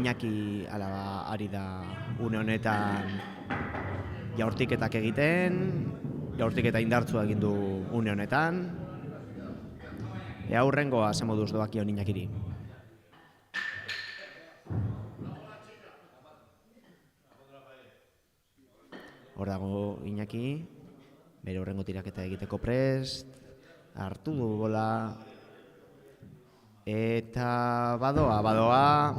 Iñaki alaba ari da une honetan jaurtiketak egiten, jaurtiketa indartsua egin du une honetan. Hurrengoa ze moduz doakion Iñakiri. Hor dago Iñaki, bere hurrengo tiraketa egiteko prest, hartu du bola, eta badoa.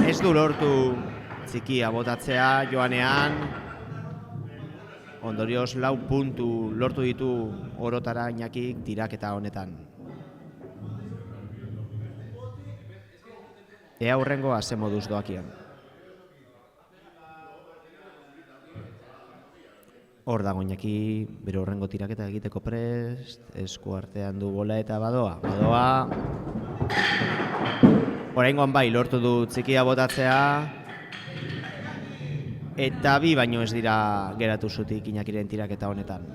Ez du lortu txikia botatzea joanean, ondorioz 4 puntu lortu ditu orotara Iñakik tiraketa honetan. Hurrengoa ze moduz doakion. Hor dago Iñaki, bere hurrengo tiraketa egiteko prest, esku artean du bola eta badoa. Oraingoan bai lortu du txikia botatzea, eta 2 baino ez dira geratu zutik Iñakiren tiraketa honetan.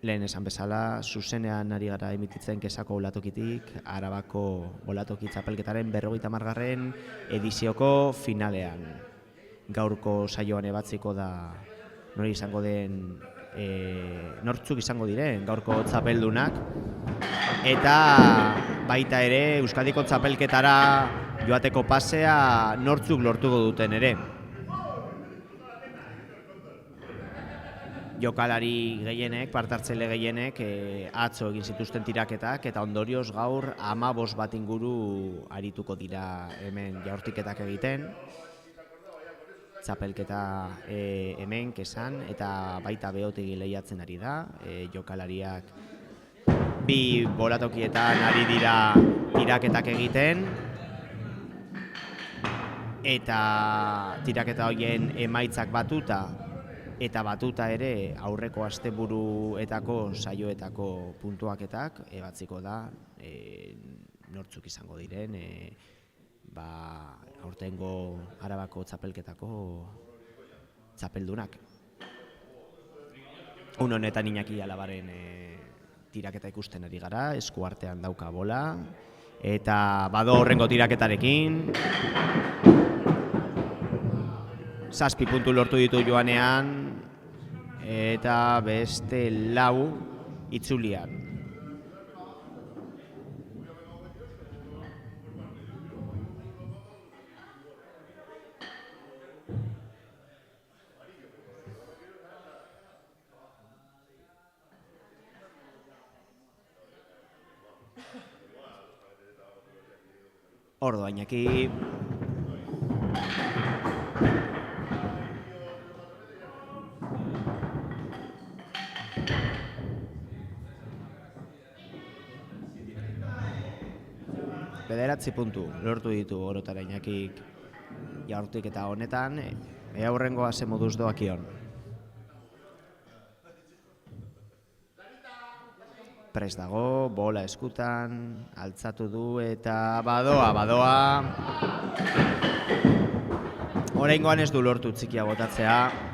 Lehen esan bezala, zuzenean ari gara emititzen Kesako bolatokitik, Arabako bolatoki txapelketaren 50. edizioko finalean. Gaurko saioan ebatziko da nortzuk izango diren gaurko txapeldunak, eta baita ere Euskadiko txapelketara joateko pasea nortzuk lortuko duten ere. Jokalari gehienek, partartzaile gehienek atzo egin zituzten tiraketak, eta ondorioz gaur 15 bat inguru arituko dira hemen jaurtiketak egiten. Txapelketa hemen Kesan eta baita Beotegi lehiatzen ari da. Jokalariak 2 bolatokietan ari dira tiraketak egiten, eta tiraketa horien emaitzak batuta ere aurreko asteburuetako saioetako puntuaketak ebatziko da nortzuk izango diren aurtengo Arabako txapelketako txapeldunak. Une honetan Iñaki alabaren tiraketa ikusten ari gara, esku artean dauka bola, eta bado horrengo tiraketarekin. 7 puntu lortu ditu joanean, eta beste 4 itzulian. Ordo Iñaki. Bederatzi puntu lortu ditu orotara Iñakik jaurtiketa honetan, hurrengoa ze moduz doakion. Prest dago, bola eskutan, altzatu du eta badoa. Oraingoan ez du lortu txikia botatzea.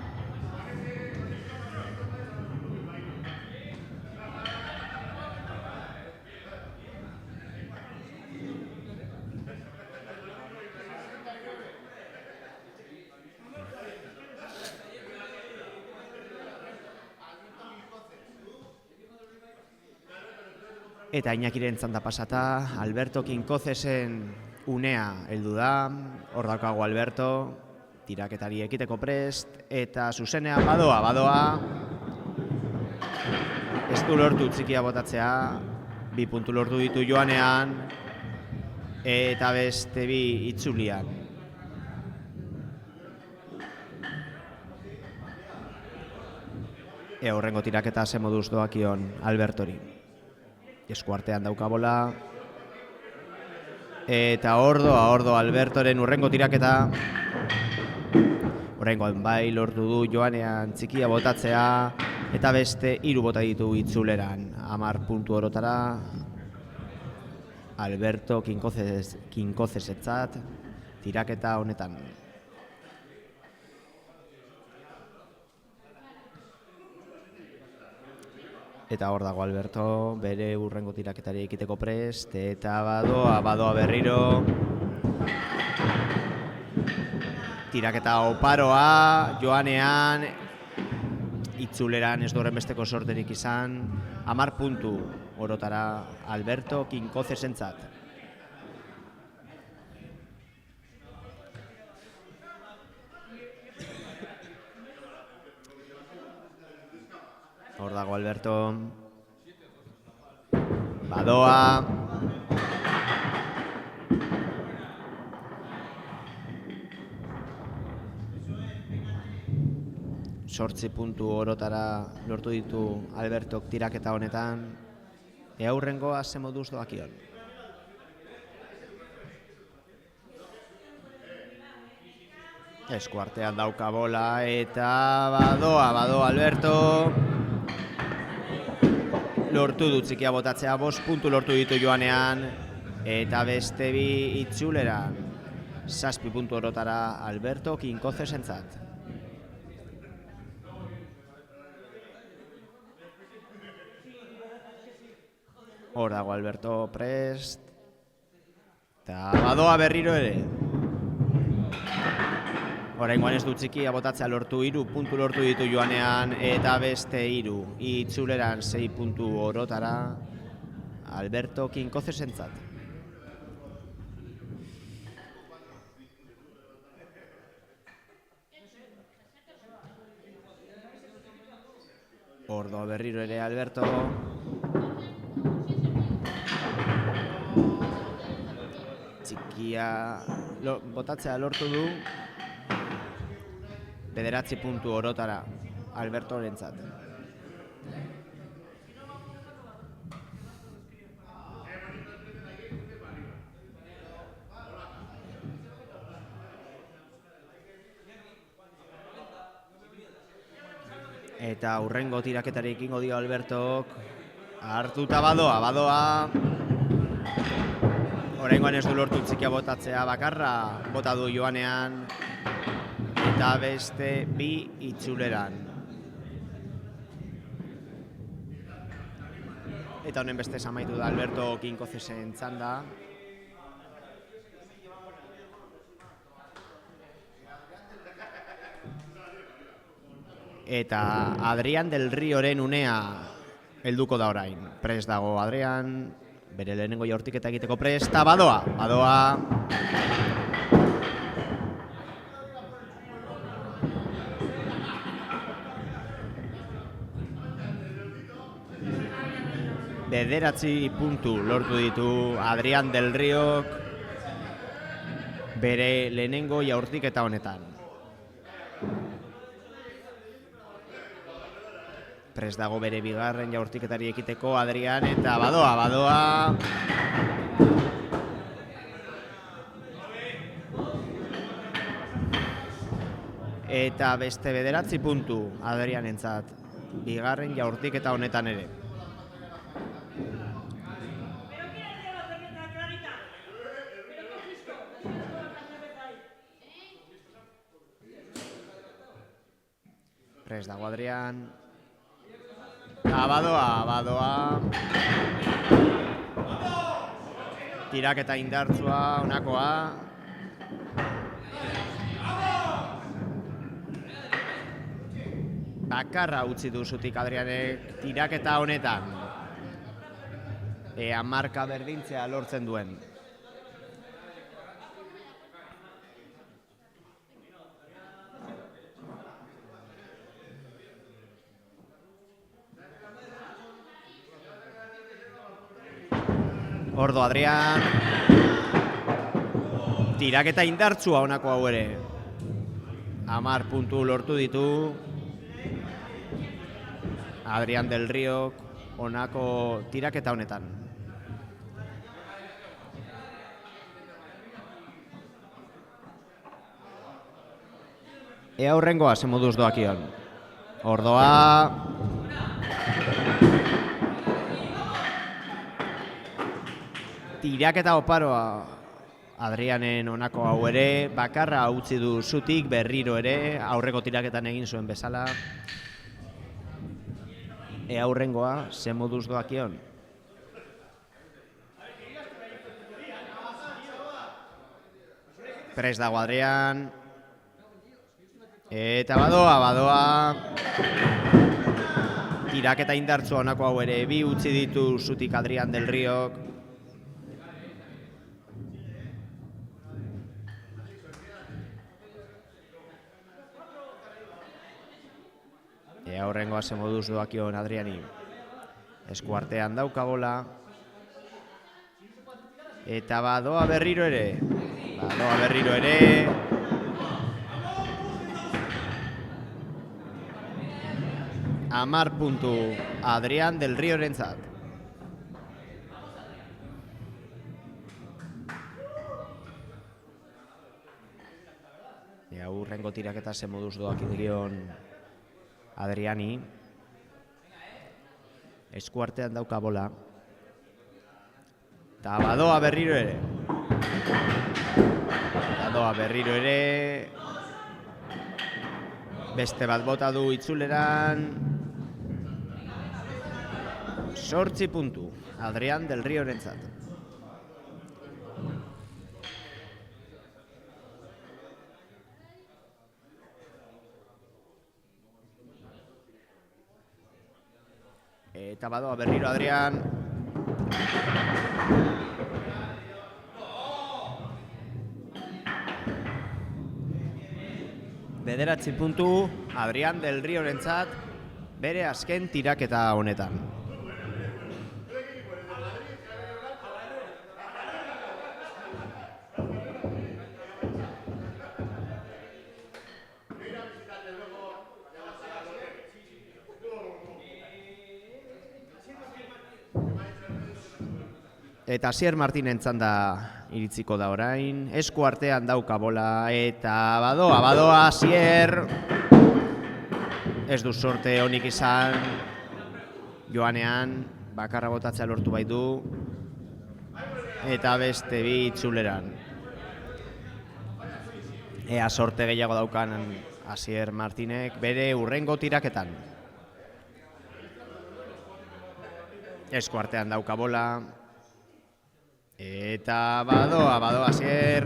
Eta Iñakiren txanda pasata, Alberto Kinkozesen unea heldu da. Hor daukago Alberto, tiraketari ekiteko prest, eta zuzenean badoa. Ez du lortu txikia botatzea, 2 puntu lortu ditu joanean, eta beste 2 itzulian. Hurrengo tiraketa ze moduz doakion Albertori. Esku artean dauka bola, eta ordo Albertoren hurrengo tiraketa. Oraingoan bai lortu du joanean txikia botatzea, eta beste 3 bota ditu itzuleran. 10 puntu orotara Alberto Kinkozesetzat tiraketa honetan. Eta hor dago Alberto, bere urrengo tiraketari ekiteko prest, eta badoa berriro. Tiraketa oparoa, joanean, itzuleran ez du besteko sorterik izan, 10 puntu orotara Alberto Kinkozesentzat. Hor dago Alberto, badoa, sortzi puntu orotara lortu ditu Albertok tiraketa honetan, aurrengoa ze moduz doakion. Eskuartean dauka bola eta badoa Alberto. Lortu du txikia botatzea, 5 puntu lortu ditu joanean, eta beste bi itzuleran 7 puntu orotara Alberto Kinkozesentzat. Hor dago Alberto prest, eta badoa berriro ere. Oraingoan ez du txikia botatzea lortu, 3 puntu lortu ditu joanean, eta beste 3 itzuleran 6 puntu orotara Alberto Kinkozesentzat. Ordo berriro ere Alberto. Txikia botatzea lortu du. 9 puntu orotara Albertorentzat. Eta hurrengo tiraketari ekingo dio Albertok. Hartuta badoa. Oraingoan ez du lortu txikia botatzea, bakarra bota du joanean. Eta beste 2 itzuleran. Eta honen beste amaitu da Alberto Kinkozesen txanda. Eta Adrián del Rioren unea helduko da orain. Prest dago Adrián, bere lehenengo jaurtiketa egiteko presta, badoa. Bederatzi puntu lortu ditu Adrián del Riok bere lehenengo jaurtiketa honetan. Prest dago bere bigarren jaurtiketari ekiteko Adrián, eta badoa. Eta beste 9 puntu Adriánentzat bigarren jaurtiketa honetan ere. Prest dago Adrián. Badoa. Tiraketa indartsua, honakoa. Bakarra utzi du zutik Adrianek tiraketa honetan. Ea marka berdintzea lortzen duen. Ordo Adrián. Tiraketa indartsua honako hau ere. 10 puntu lortu ditu Adrián del Riok honako tiraketa honetan. Ea hurrengoa ze moduz doakion. Ordoa. Tiraketa oparoa Adrianen honako hau ere, bakarra utzi du zutik berriro ere, aurreko tiraketan egin zuen bezala. Ea hurrengoa, ze moduz doakion. Prest dago Adrian. Eta badoa. Tiraketa indartzu honako hau ere, bi utzi ditu zutik Adrian del Riok. Ea horrengoa ze moduz doakion Adriani. Eskuartean dauka bola. Eta badoa berriro ere. 10 puntu Adrian del Riorentzat. Ea hurrengo tiraketa ze moduz doakion Adriani. Eskuartean dauka bola. Eta badoa berriro ere. Beste bat bota du itzuleran. 8 puntu Adrian del Riorentzat. Eta badoa berriro Adrian. Bederatzi puntu Adrian del Riorentzat bere azken tiraketa honetan. Eta Asier Martinen txanda iritziko da orain. Esku artean dauka bola eta badoa Asier. Ez du sorte honik izan. Joanean bakarra botatzea lortu baitu. Eta beste bi itzuleran. Ea sorte gehiago daukan Asier Martinek bere hurrengo tiraketan. Esku artean dauka bola. Eta badoa Asier.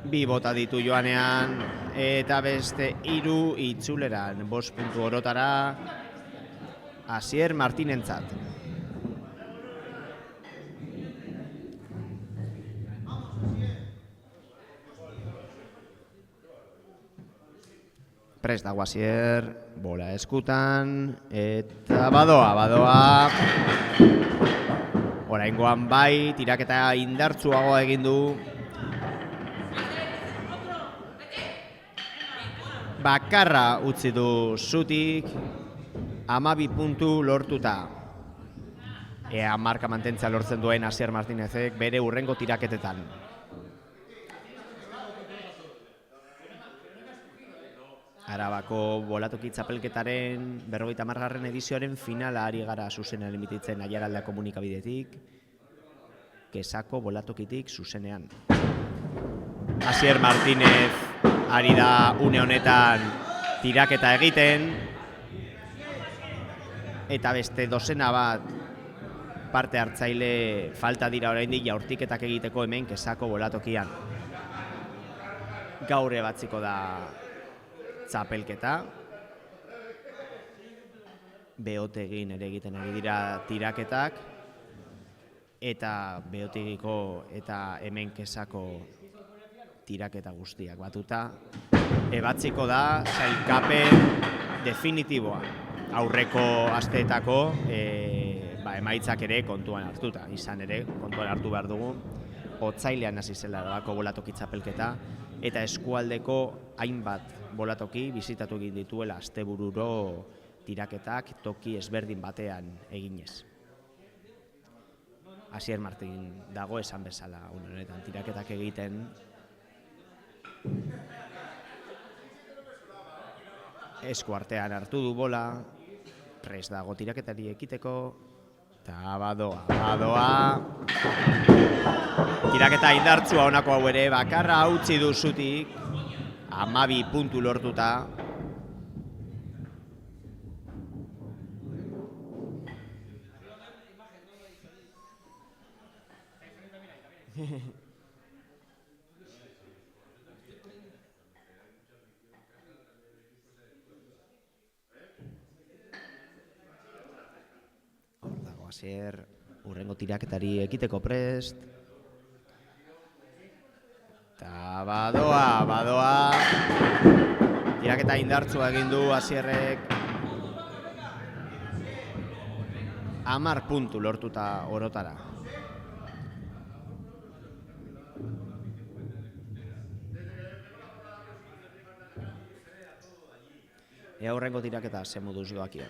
Bi bota ditu joanean. Eta beste 3 itzuleran. 5 puntu orotara Asier Martinentzat. Prest dago Asier. Bola eskutan. Eta badoa. Oraingoan bai, tiraketa indartsuagoa egin du. Bakarra utzi du zutik, 12 puntu lortuta. Ea marka mantentzea lortzen duen Asier Martinezek bere hurrengo tiraketetan. Arabako bolatoki txapelketaren 50. edizioaren finala ari gara zuzenean emititzen Aiaraldea komunikabidetik, Kesako bolatokitik zuzenean. Asier Martinez ari da une honetan tiraketa egiten, eta beste dozena bat parte hartzaile falta dira oraindik jaurtiketak egiteko hemen Kesako bolatokian. Gaur ebatziko da txapelketa. Beotegin ere egiten ari dira tiraketak. Eta Beotegiko eta hemen Kesako tiraketa guztiak batuta. Ebatziko da sailkapen definitiboa. Aurreko asteetako emaitzak ere kontuan hartuta. Izan ere, kontuan hartu behar dugu. Otsailean hasi zela doako bolatoki txapelketa. Eta eskualdeko hainbat bolatoki bizitatu egin dituela astebururo tiraketak toki ezberdin batean eginez. Asier Martin dago esan bezala honetan tiraketak egiten. Esku artean hartu du bola, prest dago tiraketari ekiteko, eta badoa. Tiraketa indartsua honako hau ere, bakarra utzi du zutik, 12 puntu lortuta. Hor dago Asier, urrengo tiraketari ekiteko prest. Eta badoa. Tiraketa indartsua egin du Asierrek. 10 puntu lortuta orotara. Ea horrengo tiraketa ze moduz doakion.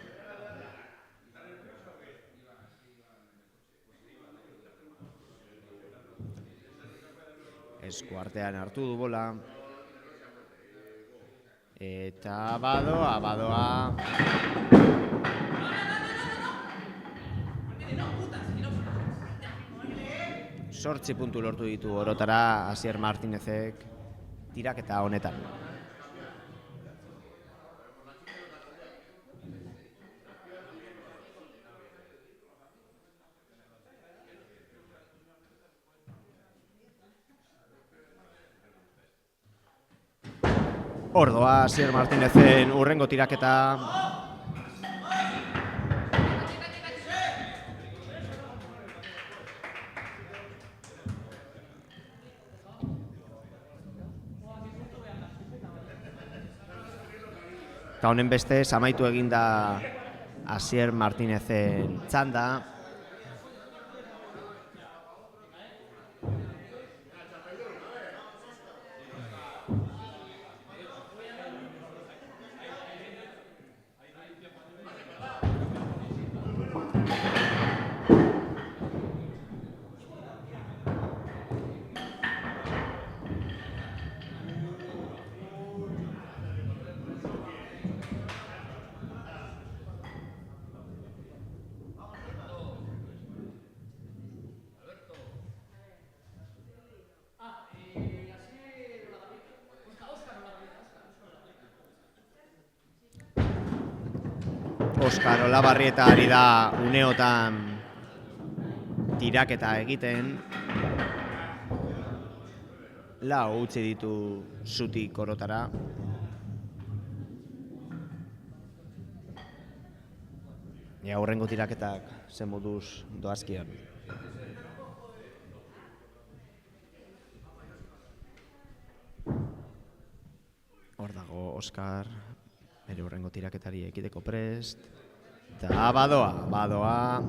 Eskuartean hartu du bola. Eta badoa. 8 puntu lortu ditu orotara Asier Martinezek tiraketa honetan. Ordoa Asier Martinezen urrengo tiraketa. Eta honen beste, amaitu eginda Asier Martinezen txanda. Oskar Olabarrieta ari da uneotan tiraketa egiten. Lau utzi ditu zutik orotara. Ea horrengo tiraketak zen moduz doazkion. Hor dago Oskar, bere horrengo tiraketari ekiteko prest. Eta badoa.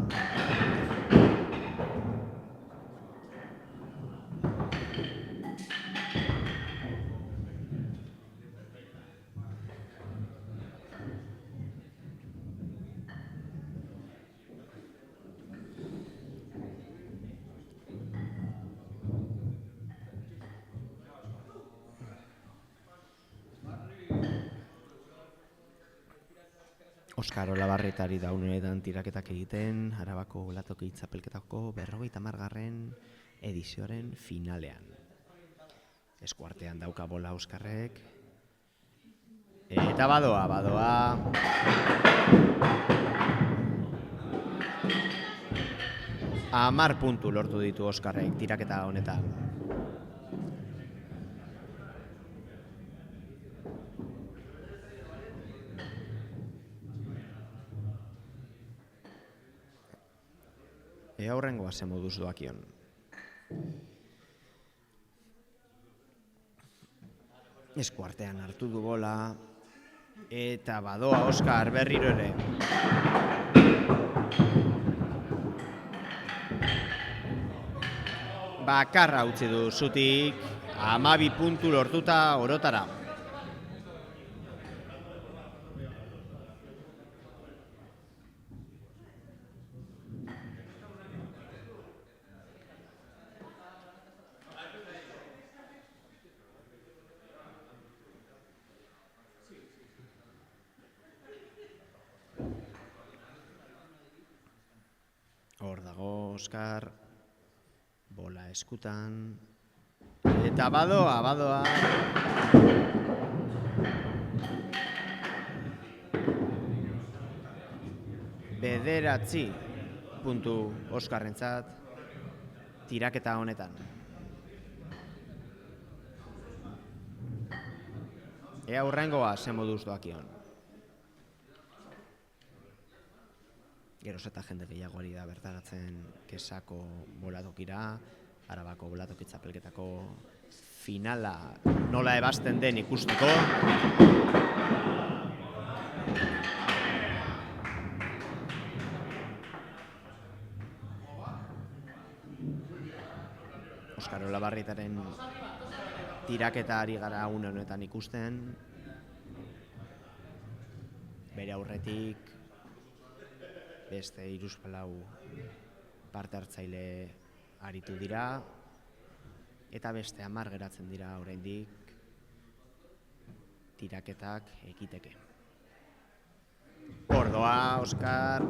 Oskar Olabarrietari da unetan tiraketak egiten, Arabako Latoki Txapelketako 50. edizioaren finalean. Eskuartean dauka bola Oskarrek. Eta badoa. Hamar puntu lortu ditu Oskarrek tiraketa honetan. Ea horrengoa ze moduz doakion. Eskuartean hartu du bola. Eta badoa Oskar berriro ere. Bakarra utzi du zutik. 12 puntu lortuta orotara. Hor dago Oskar, bola eskutan, eta badoa. Bederatzi puntu Oskarrentzat tiraketa honetan. Ea hurrengoa ze moduz doakion. Geroz eta jende gehiago ari da bertaratzen Kesako bolatokira, Arabako bolatoki txapelketako finala nola ebasten den ikusteko. Oskar Olabarrietaren tiraketa ari gara une honetan ikusten. Bere aurretik beste 3-4 parte hartzaile aritu dira eta beste 10 geratzen dira oraindik tiraketak ekiteke. Ordoa, Oskar.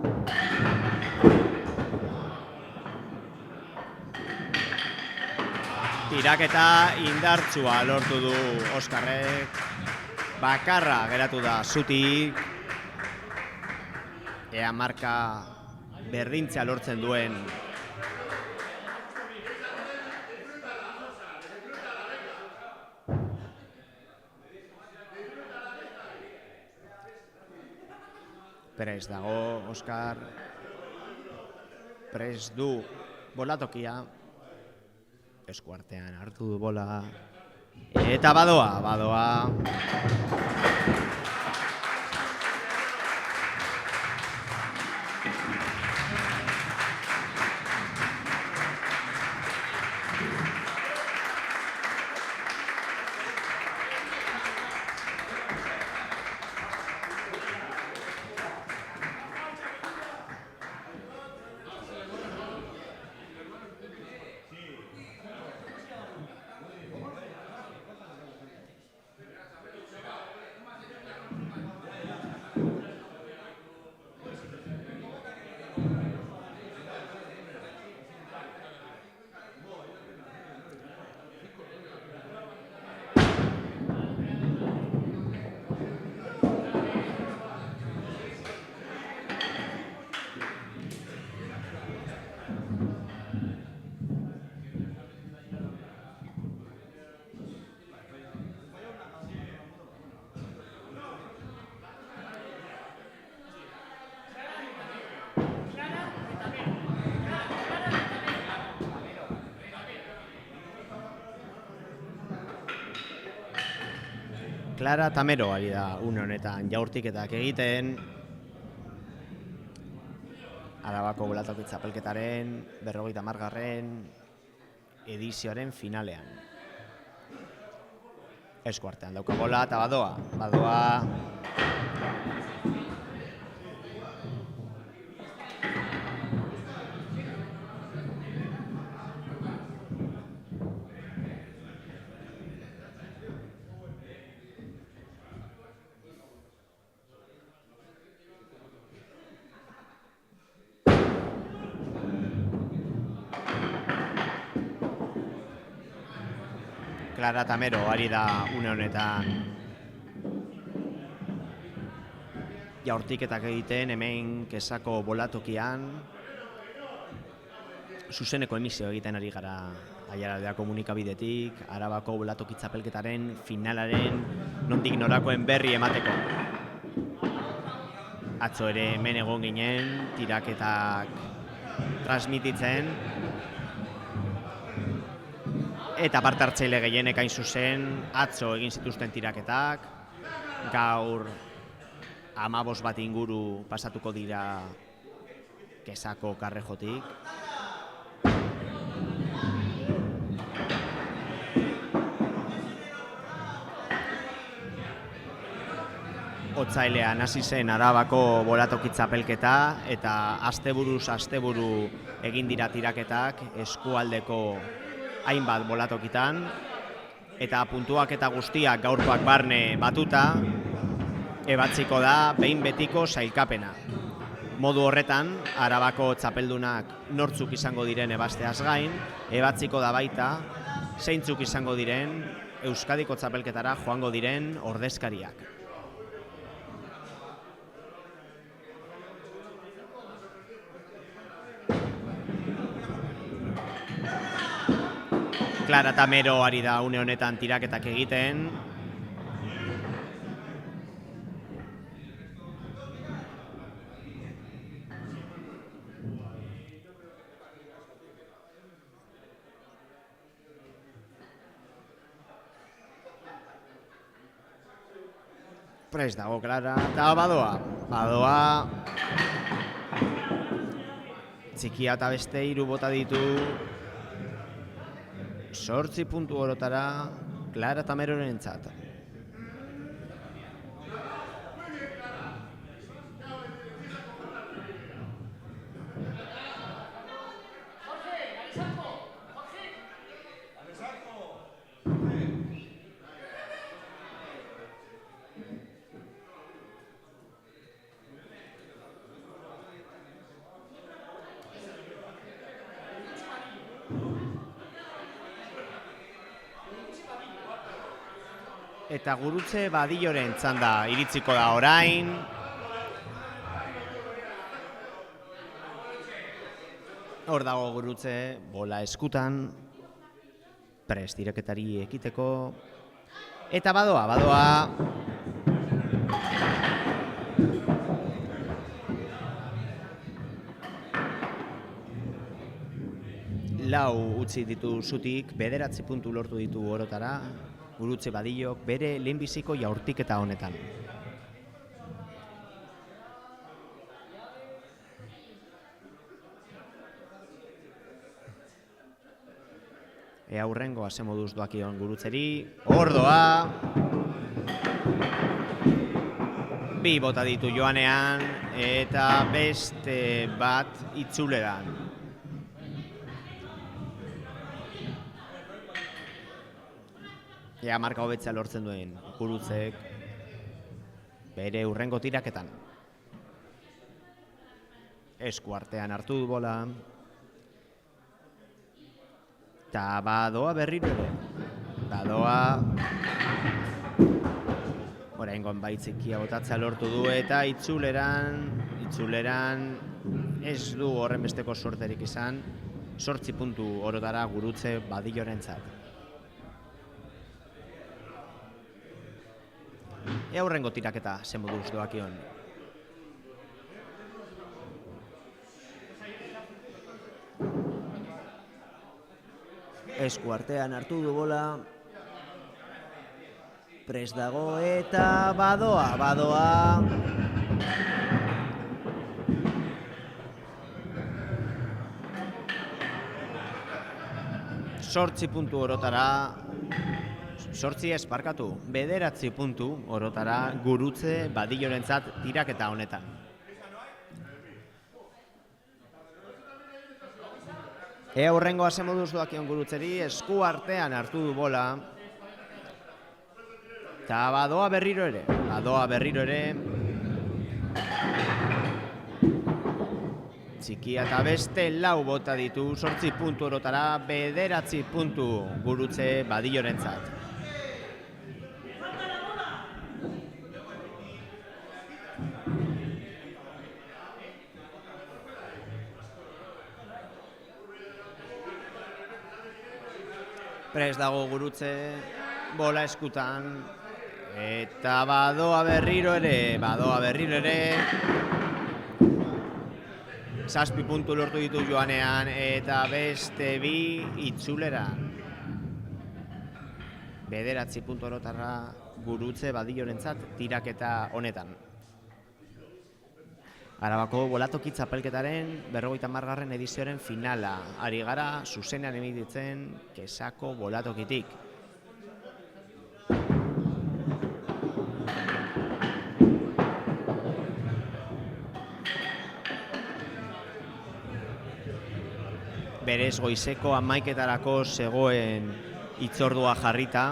Tiraketa indartsua lortu du Oskarrek. Bakarra geratu da zutik. Ea marka berdintzea lortzen duen. Prest dago Oskar. Prest du bolatokia. Eskuartean hartu du bola. Eta badoa. Clara Tamero ari da une honetan jaurtiketak egiten. Arabako bolatoki txapelketaren 50. edizioaren finalean. Eskuartean dauka bola eta badoa. Clara Tamero ari da une honetan jaurtiketak egiten hemen Kesako bolatokian. Zuzeneko emisio egiten ari gara Aiaraldea komunikabidetik, Arabako bolatoki txapelketaren finalaren nondik norakoen berri emateko. Atzo ere hemen egon ginen, tiraketak transmititzen. Eta parte hartzaile gehienek hain zuzen, atzo egin zituzten tiraketak, gaur 15 bat inguru pasatuko dira Kesako Karrejotik. Otsailean hasi zen Arabako bolatoki txapelketa eta asteburuz asteburu egin dira tiraketak eskualdeko hainbat bolatokitan, eta puntuak eta guztiak gaurkoak barne batuta, ebatziko da behin betiko sailkapena. Modu horretan, Arabako txapeldunak nortzuk izango diren ebasteaz gain, ebatziko da baita zeintzuk izango diren Euskadiko txapelketara joango diren ordezkariak. Clara Tamero ari da une honetan tiraketak egiten. Prest dago Klara, eta badoa. Badoa. Txikia eta beste 3 bota ditu. 8 puntu orotara Klara Tamerorentzat. Eta Gurutze Badilloren txanda iritsiko da orain. Hor dago Gurutze, bola eskutan. Prest ireketari ekiteko. Eta badoa. Lau utzi ditu zutik, 9 puntu lortu ditu orotara. Gurutze Badillok bere lehenbiziko jaurtiketa honetan. Ea hurrengo asemoduz doakion Gurutzeri. Ordoa. 2 bota ditu joanean eta beste bat itzuleran. Ea marka hobetzea lortzen duen Gurutzek bere hurrengo tiraketan. Esku artean hartu du bola. Eta badoa berriro ere. Badoa. Oraingoan baitzikia botatzea lortu du eta itzuleran ez du horren besteko sorterik izan. 8 puntu orotara Gurutze Badillorentzat. Ea hurrengo tiraketa zenbuduz doakion. Esku artean hartu du bola. Prest dago eta badoa. 8 puntu orotara. 8 esparkatu, 9 puntu orotara Gurutze Badillorentzat tiraketa honetan. Ea hurrengo asemoduz doakion Gurutzeri, esku artean hartu du bola. Eta badoa berriro ere. Txikia eta beste 4 bota ditu, 8 puntu orotara, 9 puntu Gurutze Badillorentzat. Prest dago Gurutze, bola eskutan, eta badoa berriro ere. 7 puntu lortu ditu joanean, eta beste 2 itzuleran. 9 puntu orotarra Gurutze Badillorentzat tiraketa honetan. Arabako bolatoki txapelketaren 50. edizioaren finala. Ari gara, zuzenean emititzen Kesako bolatokitik. Berez goizeko 11:00 zegoen hitzordua jarrita,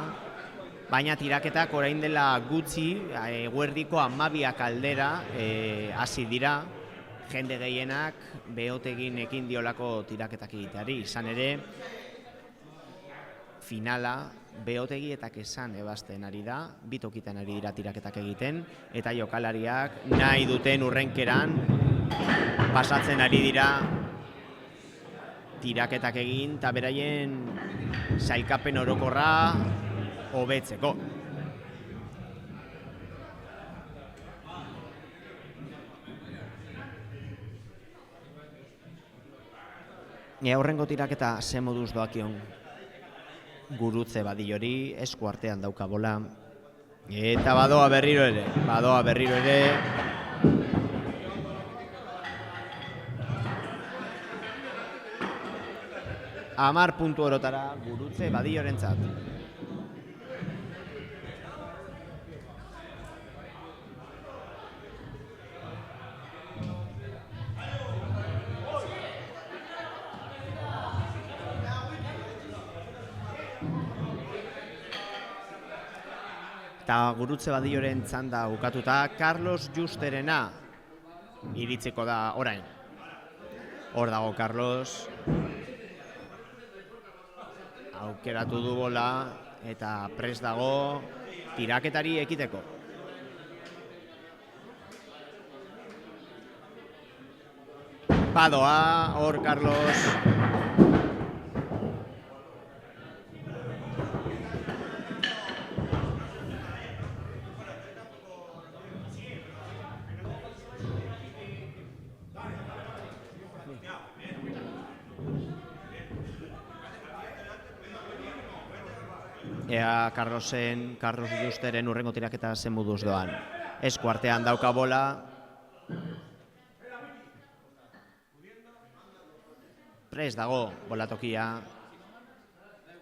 baina tiraketak orain dela gutxi, eguerdiko 12 aldera hasi dira, jende gehienak behotegin ekin diolako tiraketak egiteari. Izan ere, finala behotegi eta Kesan ebasten ari da, 2 tokitan ari dira tiraketak egiten, eta jokalariak nahi duten hurrenkeran pasatzen ari dira tiraketak egin eta beraien sailkapen orokorra hobetzeko. Hurrengo tiraketa ze moduz doakion Gurutze Badillori, esku artean dauka bola. Eta badoa berriro ere. 10 puntu orotara Gurutze Badiorentzat. Eta Gurutze Badioren txanda ukatuta Carlos Justerena iritziko da orain. Hor dago Carlos. Aukeratu du bola eta prest dago tiraketari ekiteko. Badoa, hor Carlos. Ea Carlos Justeren urrengo tiraketa zen moduz doan. Esku artean dauka bola. Prest dago bolatokia.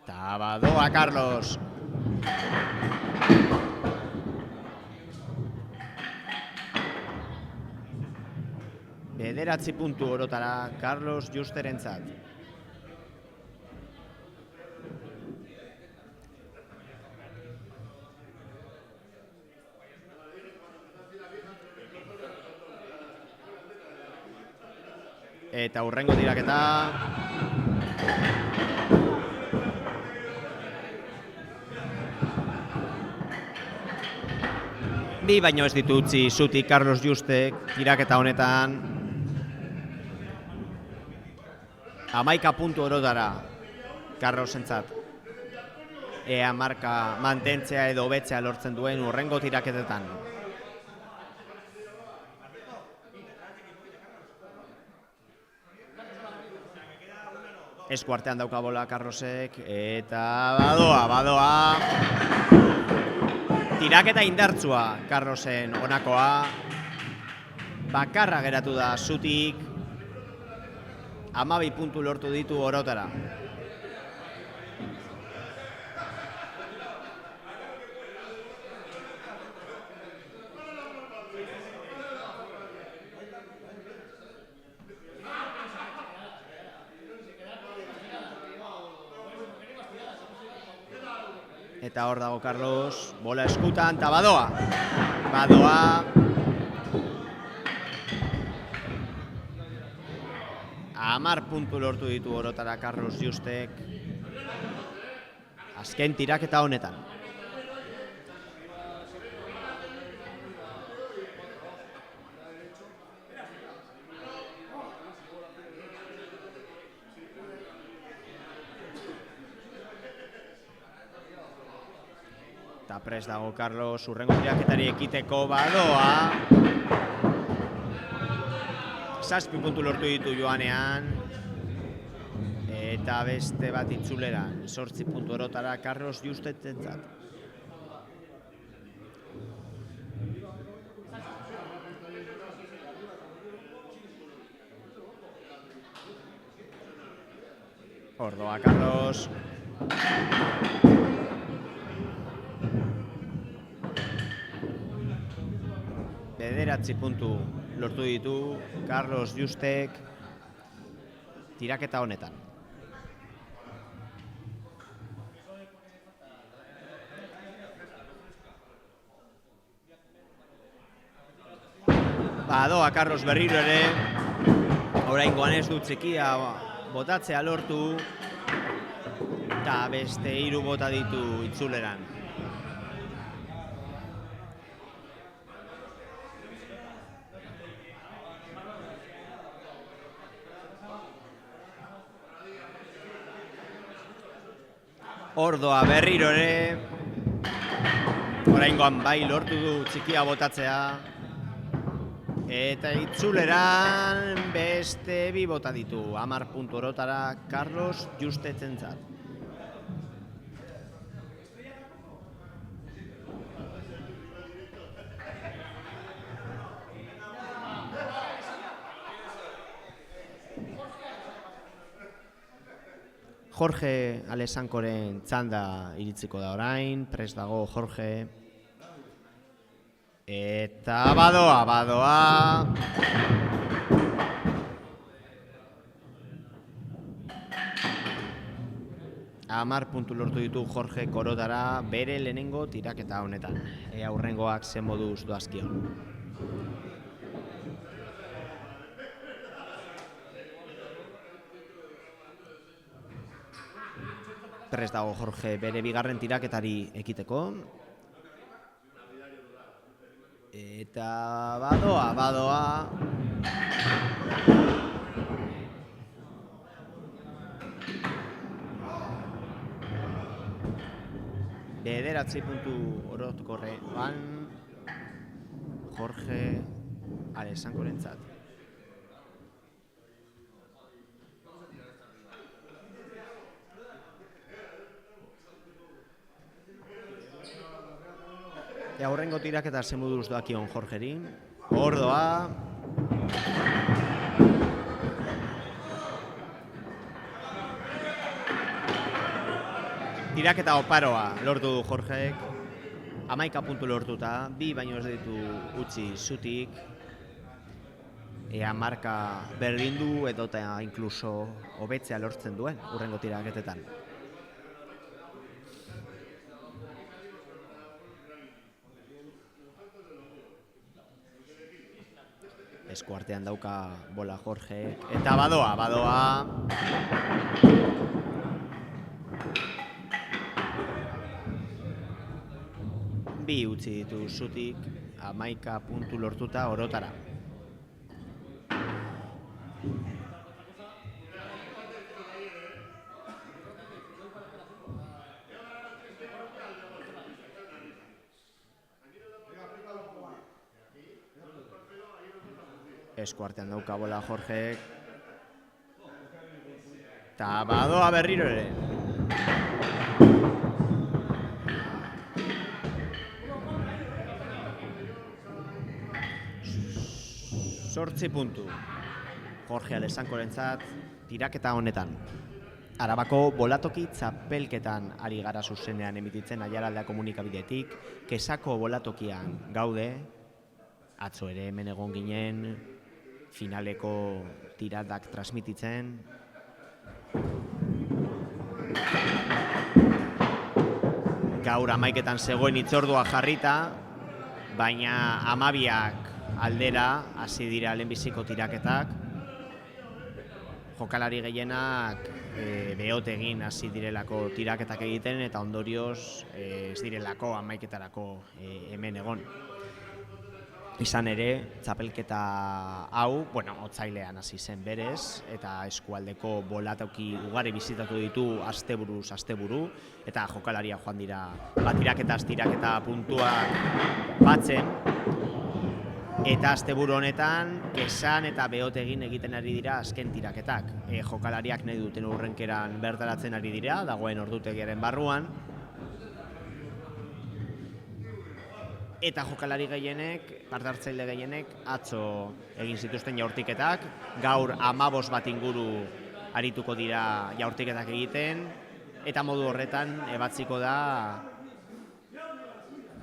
Ta badoa Carlos. Bederatzi puntu orotara Carlos Justerentzat. Eta hurrengo tiraketa. Bi baino ez ditu utzi zutik Carlos Justek tiraketa honetan. 11 puntu orotara Carlosentzat. Ea marka mantentzea edo hobetzea lortzen duen hurrengo tiraketetan. Esku artean dauka bola Carlosek eta badoa. Tiraketa indartsua Carlosen honakoa. Bakarra geratu da zutik. 12 puntu lortu ditu orotara. Eta hor dago Carlos, bola eskutan, eta badoa. 10 puntu lortu ditu orotara Carlos Justek. Azken tiraketa honetan. Eta prest dago Carlos, hurrengo tiraketari ekiteko badoa. 7 puntu lortu ditu joanean. Eta beste bat itzuleran, 8 puntu orotara Carlos Justetentzat. Hor doa Carlos. Bederatzi puntu lortu ditu Carlos Justek tiraketa honetan. Badoa Carlos berriro ere, oraingoan ez du txikia botatzea lortu, eta beste 3 bota ditu itzuleran. Ordoa berriro ere, oraingoan bai lortu du txikia botatzea, eta itzuleran beste 2 bota ditu, 10 puntu orotara Carlos Justetentzat. Jorge Alessankoren txanda iritziko da orain, prest dago Jorge. Eta badoa. 10 puntu lortu ditu Jorge Korotara bere lehenengo tiraketa honetan. Aurrengoak zen moduz doazkion. Prest dago Jorge bere bigarren tiraketari ekiteko. Eta badoa. Bederatzi puntu orokorrean Jorge Alessankorentzat. Aurrengo tiraketa zen moduz doakion Jorgeri. Ordoa. Tiraketa oparoa lortu du Jorgek. 11 puntu lortuta, 2 baino ez ditu utzi zutik. Ea marka berdindu edota inkluso hobetzea lortzen duen hurrengo tiraketetan. Eskuartean dauka bola Jorge. Eta badoa. Bi utzi ditu zutik, 11 puntu lortuta orotara. Eskuartean dauka bola Jorge. Eta badoa berriro ere. Zortzi puntu. Jorge Alessankorentzat tiraketa honetan. Arabako bolatoki txapelketan ari gara zuzenean emititzen Aiaraldea komunikabidetik. Kesako bolatokian gaude. Atzo ere hemen egon ginen. Finaleko tiradak transmititzen. Gaur 11etan zegoen hitzordua jarrita, baina 12ak aldera hasi dira lehenbiziko tiraketak. Jokalari gehienak behot egin hasi direlako tiraketak egiten eta ondorioz ez direlako 11etarako hemen egon. Izan ere, txapelketa hau, otsailean hasi zen berez, eta eskualdeko bolatoki ugari bizitatu ditu asteburuz asteburu, eta jokalaria joan dira tiraketa puntuak batzen, eta asteburu honetan, kesan eta behotegin egiten ari dira azken tiraketak. Jokalariak nahi duten urrenkeran bertaratzen ari dira, dagoen ordutegiaren barruan, eta jokalari gehienek, parte-hartzaile gehienek, atzo egin zituzten jaurtiketak. Gaur 15 bat inguru arituko dira jaurtiketak egiten, eta modu horretan ebatziko da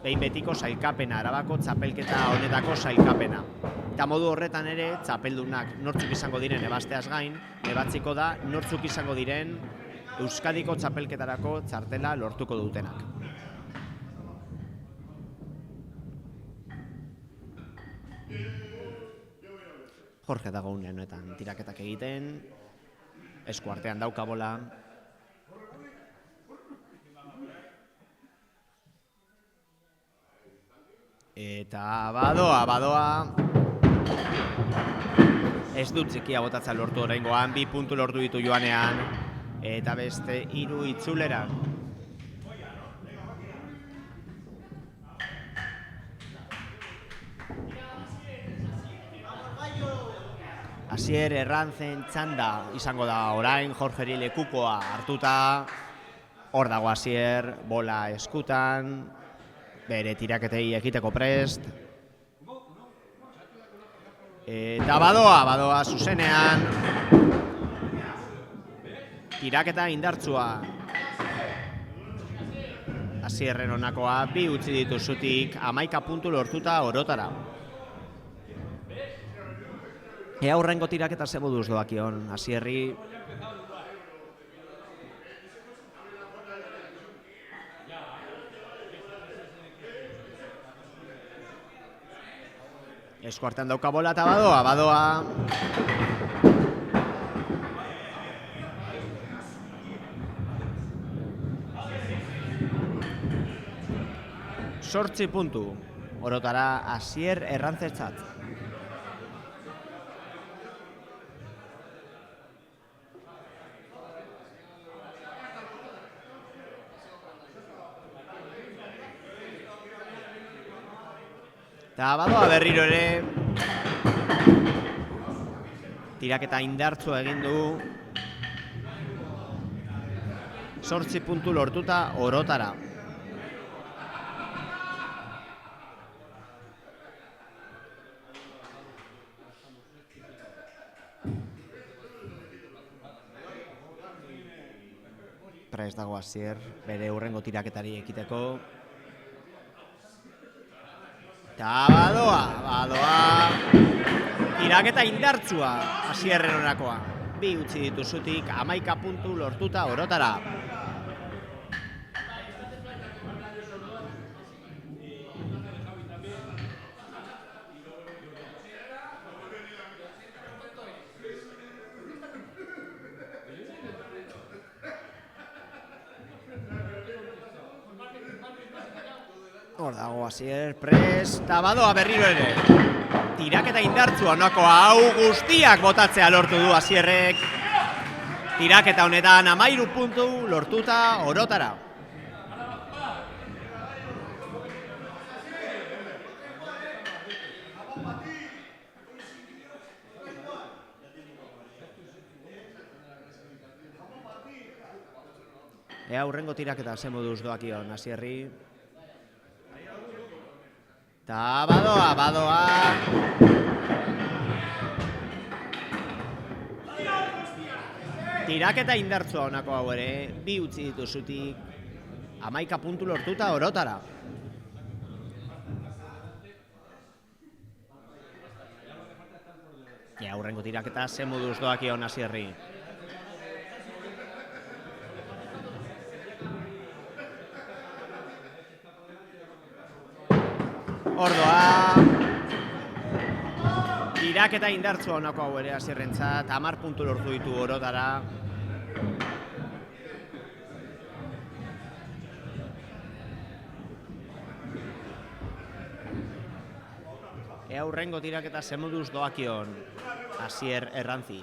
behin betiko sailkapena, Arabako txapelketa honetako sailkapena. Eta modu horretan ere, txapeldunak nortzuk izango diren ebasteaz gain, ebatziko da nortzuk izango diren Euskadiko txapelketarako txartela lortuko dutenak. Jorge dago honetan tiraketak egiten, eskuartean dauka bola. Eta badoa. Ez dut txikia botatza lortu oraingoan, 2 puntu lortu ditu joanean, eta beste 3 itzulera. Asier Errantzen txanda izango da orain, Jorgeri lekukoa hartuta. Hor dago Asier, bola eskutan, bere tiraketei ekiteko prest. Eta badoa zuzenean. tiraketa indartsua. Asierren honakoa, 2 utzi ditu zutik, 11 puntu lortuta orotara. Ea hurrengo tiraketa ze moduz doakion, Asierri. Eskuartean dauka bola eta badoa. Zortzi puntu, orotara Asier errantzetzat. Eta badoa berriro ere, tiraketa indartsua egin du, 8 puntu lortuta orotara. Prest dago Asier, bere hurrengo tiraketari ekiteko. Eta badoa. Tiraketa indartsua Asierren honakoa. 2 utzi ditu zutik, 11 puntu lortuta orotara. Hor dago Asier, prest, eta badoa berriro ere. Tiraketa indartsua honakoa, hau guztiak botatzea lortu du Asierrek. Tiraketa honetan 13 puntu lortuta orotara. Ea hurrengo tiraketa ze moduz doakion Asierri. Eta badoa. Tiraketa indartsua honako hau ere, 2 utzi ditu zutik, 11 puntu lortuta orotara. Ja, hurrengo tiraketa ze moduz doakion Asierri. Ordoa. Tiraketa indartsua honako hau ere Asierrentzat, 10 puntu lortu ditu orotara. Ea hurrengo tiraketa ze moduz doakion Asier errantzi.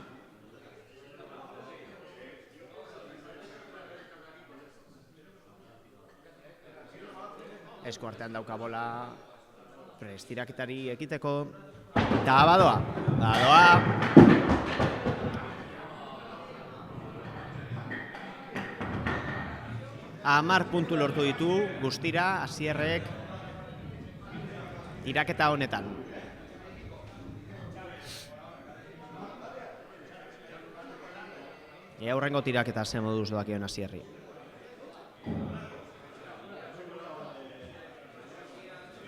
Eskuartean dauka bola. Prest tiraketari ekiteko. Eta badoa. 10 puntu lortu ditu guztira Asierrek tiraketa honetan. Ea hurrengo tiraketa ze moduz doakion Asierri.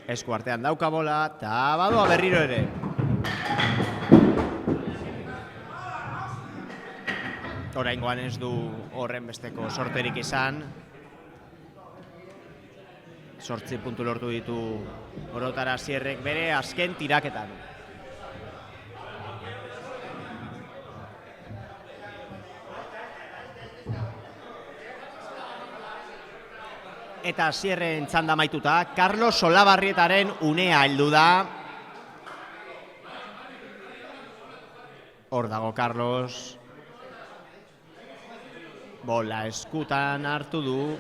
Eskuartean dauka bola, eta badoa berriro ere. Oraingoan ez du horren besteko sorterik izan. 8 puntu lortu ditu orotara Asierrek bere azken tiraketan. Eta Asierren txanda maituta, Carlos Solabarrietaren unea heldu da. Hor dago Carlos. Bola eskutan hartu du.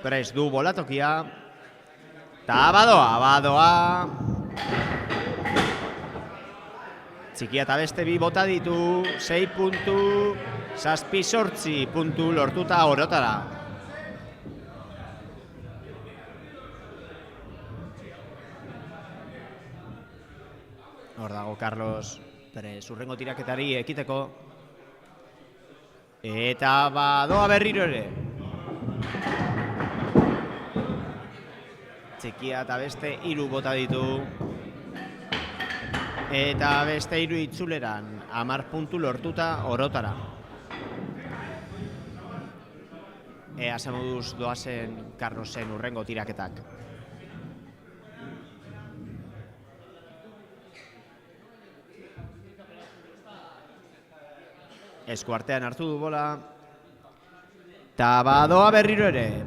Prest du bolatokia. Eta badoa. Txikia eta beste 2 bota ditu, 6 puntu, 7 puntu lortuta orotara. Hor dago Carlos urrengo tiraketari ekiteko. Eta badoa berriro ere. Txikia eta beste 3 bota ditu. Eta beste 3 itzuleran 10 puntu lortuta orotara. Ea zemoduz doazen Carlosen urrengo tiraketak. Eskuartean hartu du bola. Ta badoa berriro ere.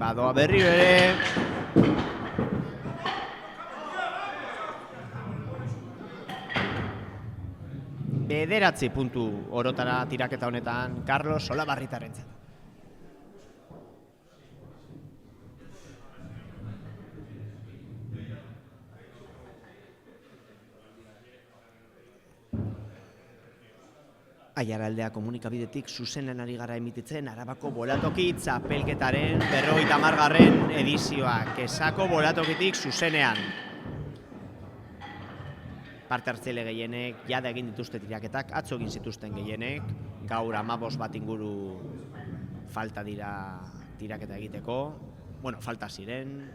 Bederatzi puntu orotara tiraketa honetan Carlos Olabarritarentzat. Aiaraldea komunikabidetik zuzenean ari gara emititzen Arabako bolatoki txapelketaren 50. edizioa. Kesako bolatokitik zuzenean. Parte hartzaile gehienek jada egin dituzte tiraketak, atzo egin zituzten gehienek, gaur 15 bat inguru falta dira tiraketa egiteko. Bueno, falta ziren.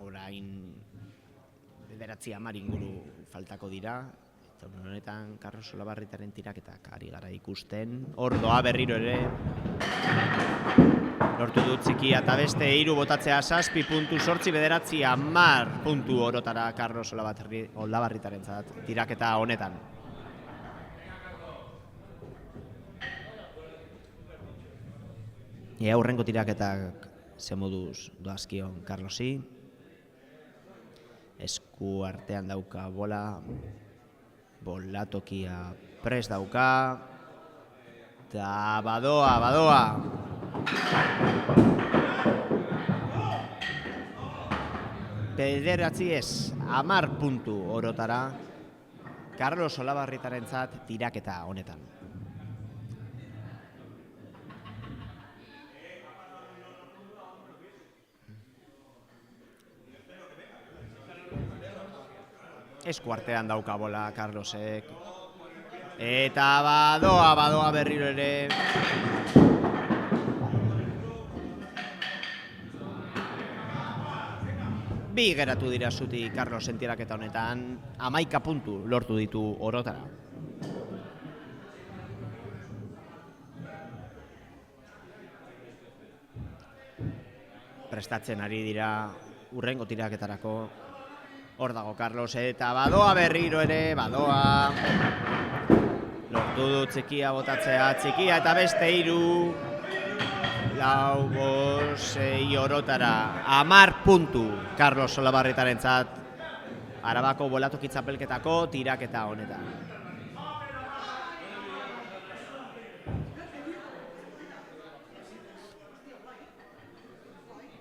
Orain 9-10 inguru faltako dira. Eta honetan Carlos Olabarritaren tiraketak ari gara ikusten. Hor doa berriro ere. Lortu dut Txikia eta beste 3 botatzea 7 puntu, 8 bederatzi 10 puntu orotara Carlos Olabarritarentzat tiraketa honetan. Ea hurrengo tiraketak ze moduz doazkion Carlosi. Esku artean dauka bola, bolatokia prest dauka, eta badoa. Bederatzi ez, 10 puntu orotara Carlos Olabarritarentzat tiraketa honetan. Eskuartean dauka bola Carlosek. Eta badoa berriro ere. Bi geratu dira zutik Carlosen tiraketa honetan, 11 puntu lortu ditu orotara. Prestatzen ari dira hurrengo tiraketarako. Hor dago Carlos eta badoa berriro ere, badoa. Lortu du Txikia botatzea, Txikia eta beste 3, 4, 5, 6 orotara. 10 puntu Carlos Olabarritarentzat Arabako bolatoki txapelketako tiraketa honetan.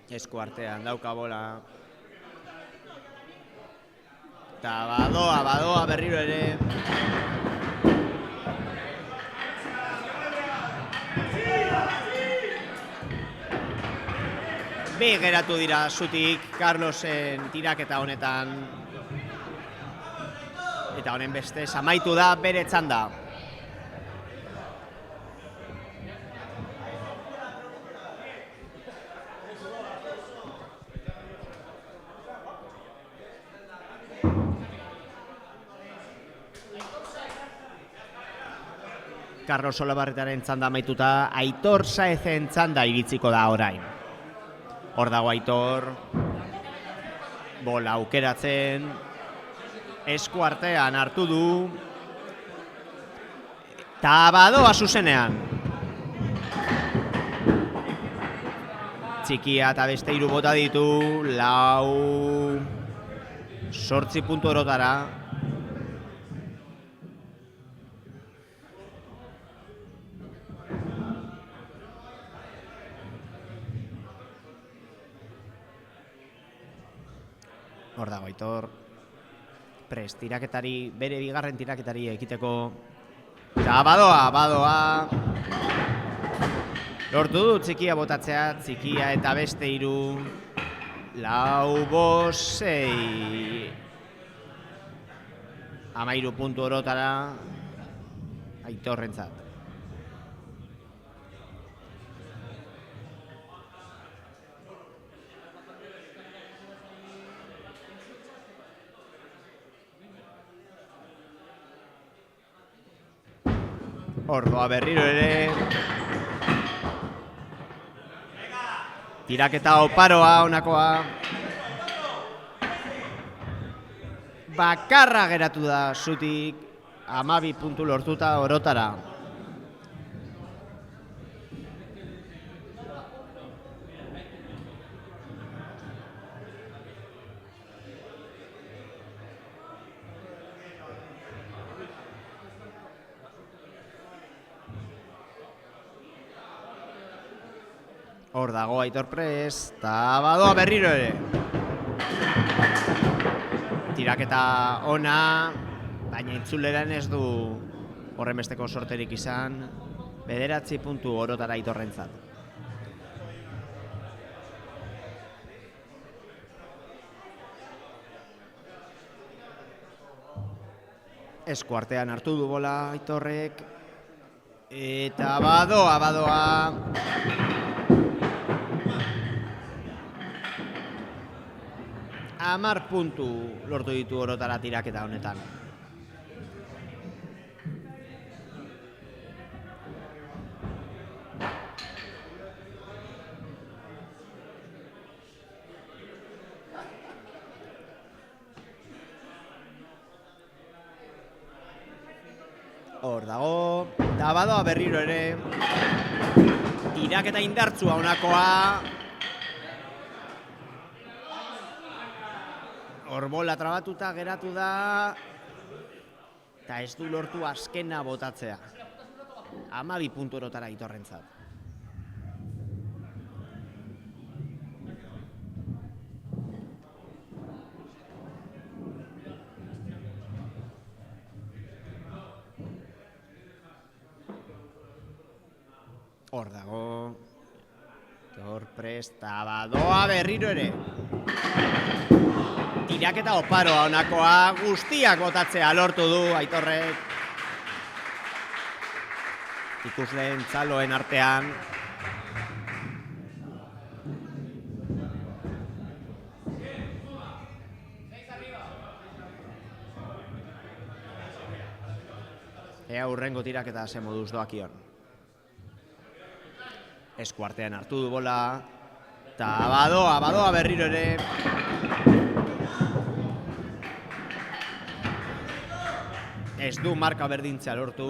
Esku artean dauka bola. Eta badoa berriro ere. Bi geratu dira zutik Carlosen tiraketa honetan. Eta honen bestez amaitu da bere txanda. Carlos Olabarritaren txanda amaituta, Aitor Saezen txanda iritziko da orain. Hor dago Aitor, bola aukeratzen, esku artean hartu du, eta badoa zuzenean. Txikia eta beste 3 bota ditu, 8 puntu orotara. Hor dago Aitor, prest tiraketari, bere bigarren tiraketari ekiteko. Eta badoa. Lortu du Txikia botatzea, Txikia eta beste 3, 4-5. 13 puntu orotara Aitorrentzat. Ordoa berriro ere. Tiraketa oparoa honakoa. Bakarra geratu da zutik, 12 puntu lortuta orotara. Hor dago Aitor prest, eta badoa berriro ere. Tiraketa ona, baina itzuleran ez du horrenbesteko sorterik izan, 9 puntu orotara Aitorrentzat. Eskuartean hartu du bola Aitorrek, eta badoa. 10 puntu lortu ditu orotara tiraketa honetan. Hor dago, da badoa berriro ere. Tiraketa indartsua honakoa. Hor bola trabatuta geratu da, eta ez du lortu azkena botatzea. 12 puntu orotara Aitorrentzat. Hor dago, hor prest, badoa berriro ere. Tiraketa oparoa honakoa, guztiak botatzea lortu du Aitorrek. Ikusleen txaloen artean. Ea hurrengo tiraketa ze moduz doakion. Eskuartean hartu du bola, eta badoa berriro ere. Ez du marka berdintzea lortu,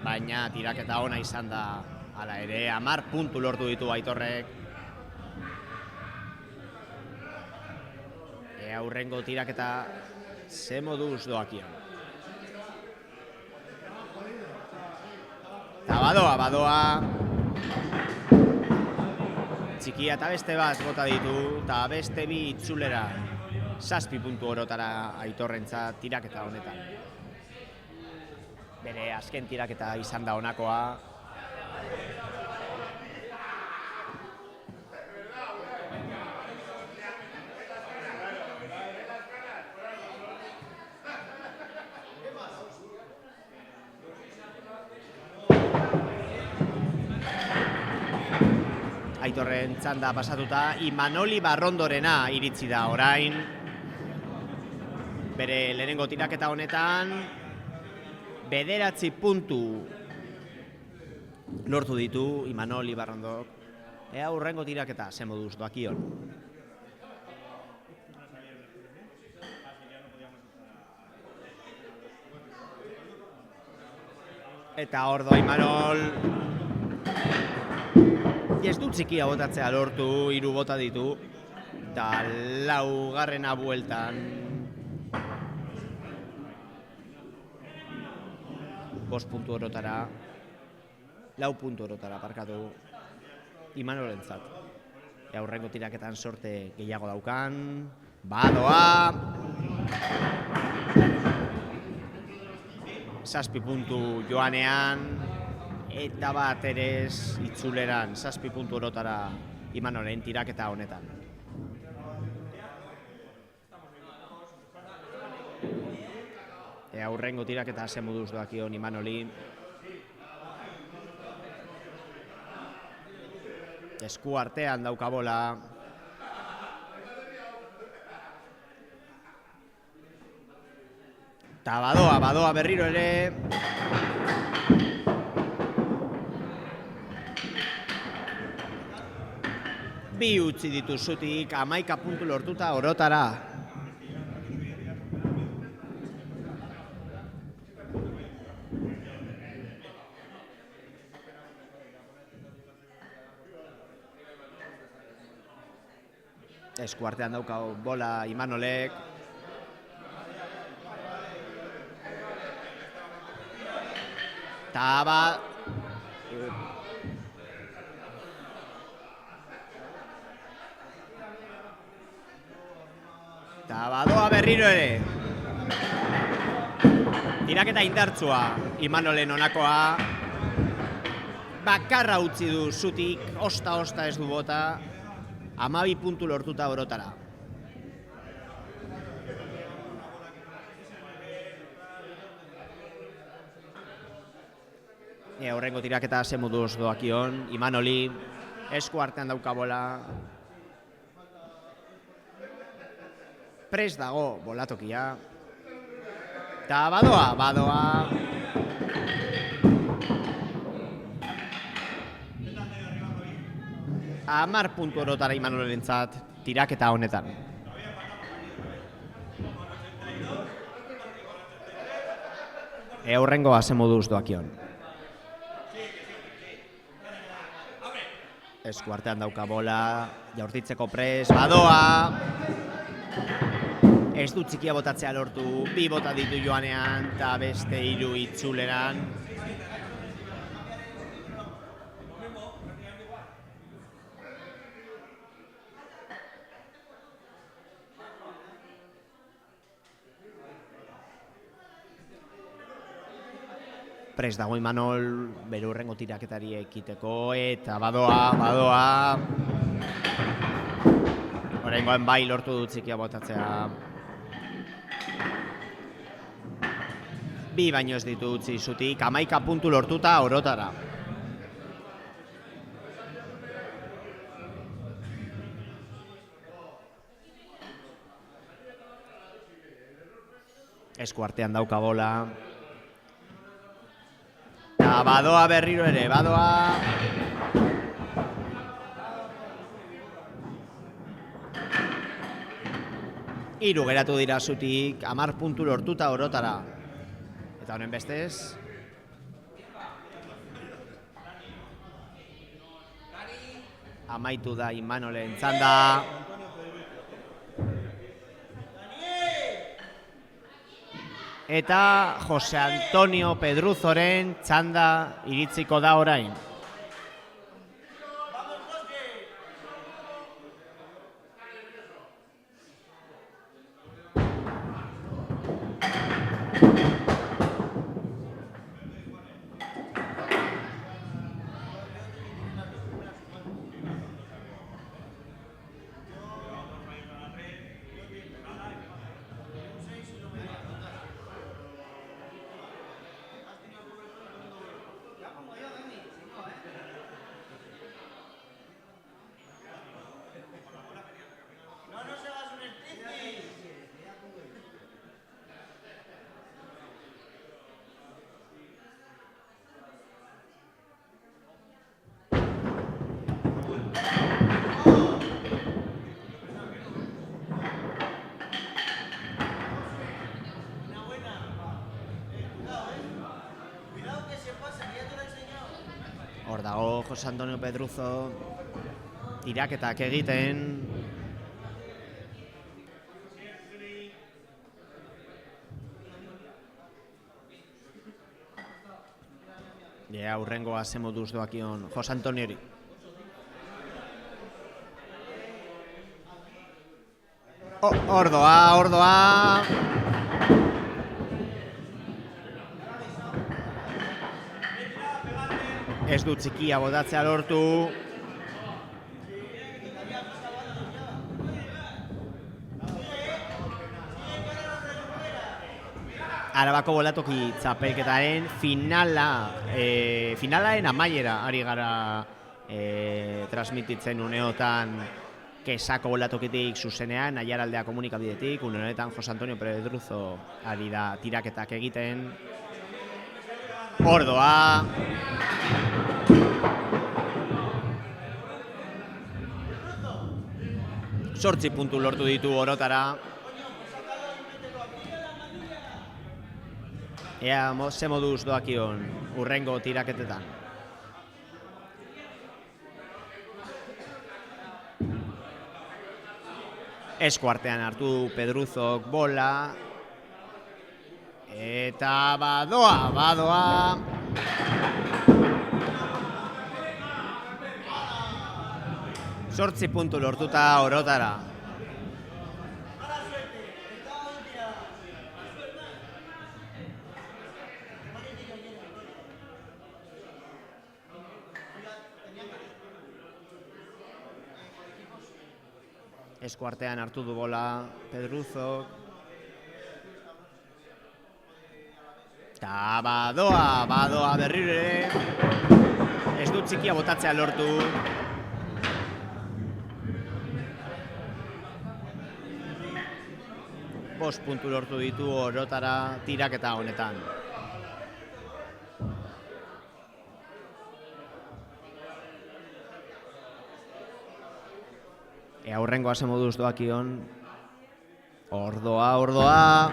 baina tiraketa ona izan da hala ere, 10 puntu lortu ditu Aitorrek. Ea hurrengo tiraketa ze moduz doakion. Eta badoa. Txikia eta beste bat bota ditu, eta beste bi itzulera 7 puntu orotara Aitorrentzat tiraketa honetan. Bere azken tiraketa izan da honakoa. Aitorren txanda pasatuta, Imanoli Barrondorena iritsi da orain. Bere lehenengo tiraketa honetan, 9 puntu lortu ditu Imanoli Barrondok. Ea hurrengo tiraketa ze moduz doakion. Eta hor doa Imanol. Ez du txikia botatzea lortu, 3 bota ditu. Eta 4. bueltan. 5 puntu orotara, 4 puntu orotara parkatu Imanolentzat. Hurrengo tiraketan sorte gehiago daukan. Badoa! 7 puntu joanean, eta bat ere itzuleran 7 puntu orotara Imanolen tiraketa honetan. Aurrengo tiraketa ze moduz doakion Imanoli. Esku artean dauka bola. Ta badoa berriro ere. Bi utzi ditu zutik, 11 puntu lortuta orotara. Esku artean dauka bola Imanolek. Ta badoa berriro ere. Tiraketa indartsua Imanolen onakoa. Bakarra utzi du zutik, osta ez du bota. 12 puntu lortuta orotara. Aurrengo tiraketa ze moduz doakion Imanoli. Esku artean dauka bola. Prest dago bolatokia. Ta badoa. 10 puntu orotara Imanolentzat tiraketa honetan. Aurrengoa ze moduz doakion. Esku artean dauka bola, jaurtitzeko prest, badoa. Ez du txikia botatzea lortu, 2 bota ditu joanean, eta beste 3 itzuleran. Prest dago Imanol, bere hurrengo tiraketari ekiteko, eta badoa. Oraingoan bai lortu du txikia botatzea. 2 baino ez ditu utzi zutik, 11 puntu lortuta orotara. Esku artean dauka bola. Ta badoa berriro ere, badoa. Hiru geratu dira zutik, 10 puntu lortuta orotara. Eta honen bestez. Amaitu da Imanolen txanda. Eta Jose Antonio Pedruzoren txanda iritsiko da orain. Hor dago Jose Antonio Pedruzo tiraketak egiten. Hurrengoa ze moduz doakion Jose Antoniori. Hor doa. Ez du txikia botatzea lortu. Arabako bolatoki txapelketaren finalaren amaiera ari gara transmititzen uneotan Kesako bolatokitik zuzenean, Aiaraldea komunikabidetik, une honetan Jose Antonio Pedruzo ari da tiraketak egiten. Ordoa. Zortzi puntu lortu ditu orotara. Ea ze moduz doakion urrengo tiraketetan. Eskuartean hartu Pedruzok bola. Eta badoa. Zortzi puntu lortuta orotara. Eskuartean hartu du bola Pedruzok. Eta badoa berriro ere. Ez dut txikia botatzea lortu. Bost puntu lortu ditu orotara tiraketa honetan. Aurrengoa ze moduz doakion. Ordoa.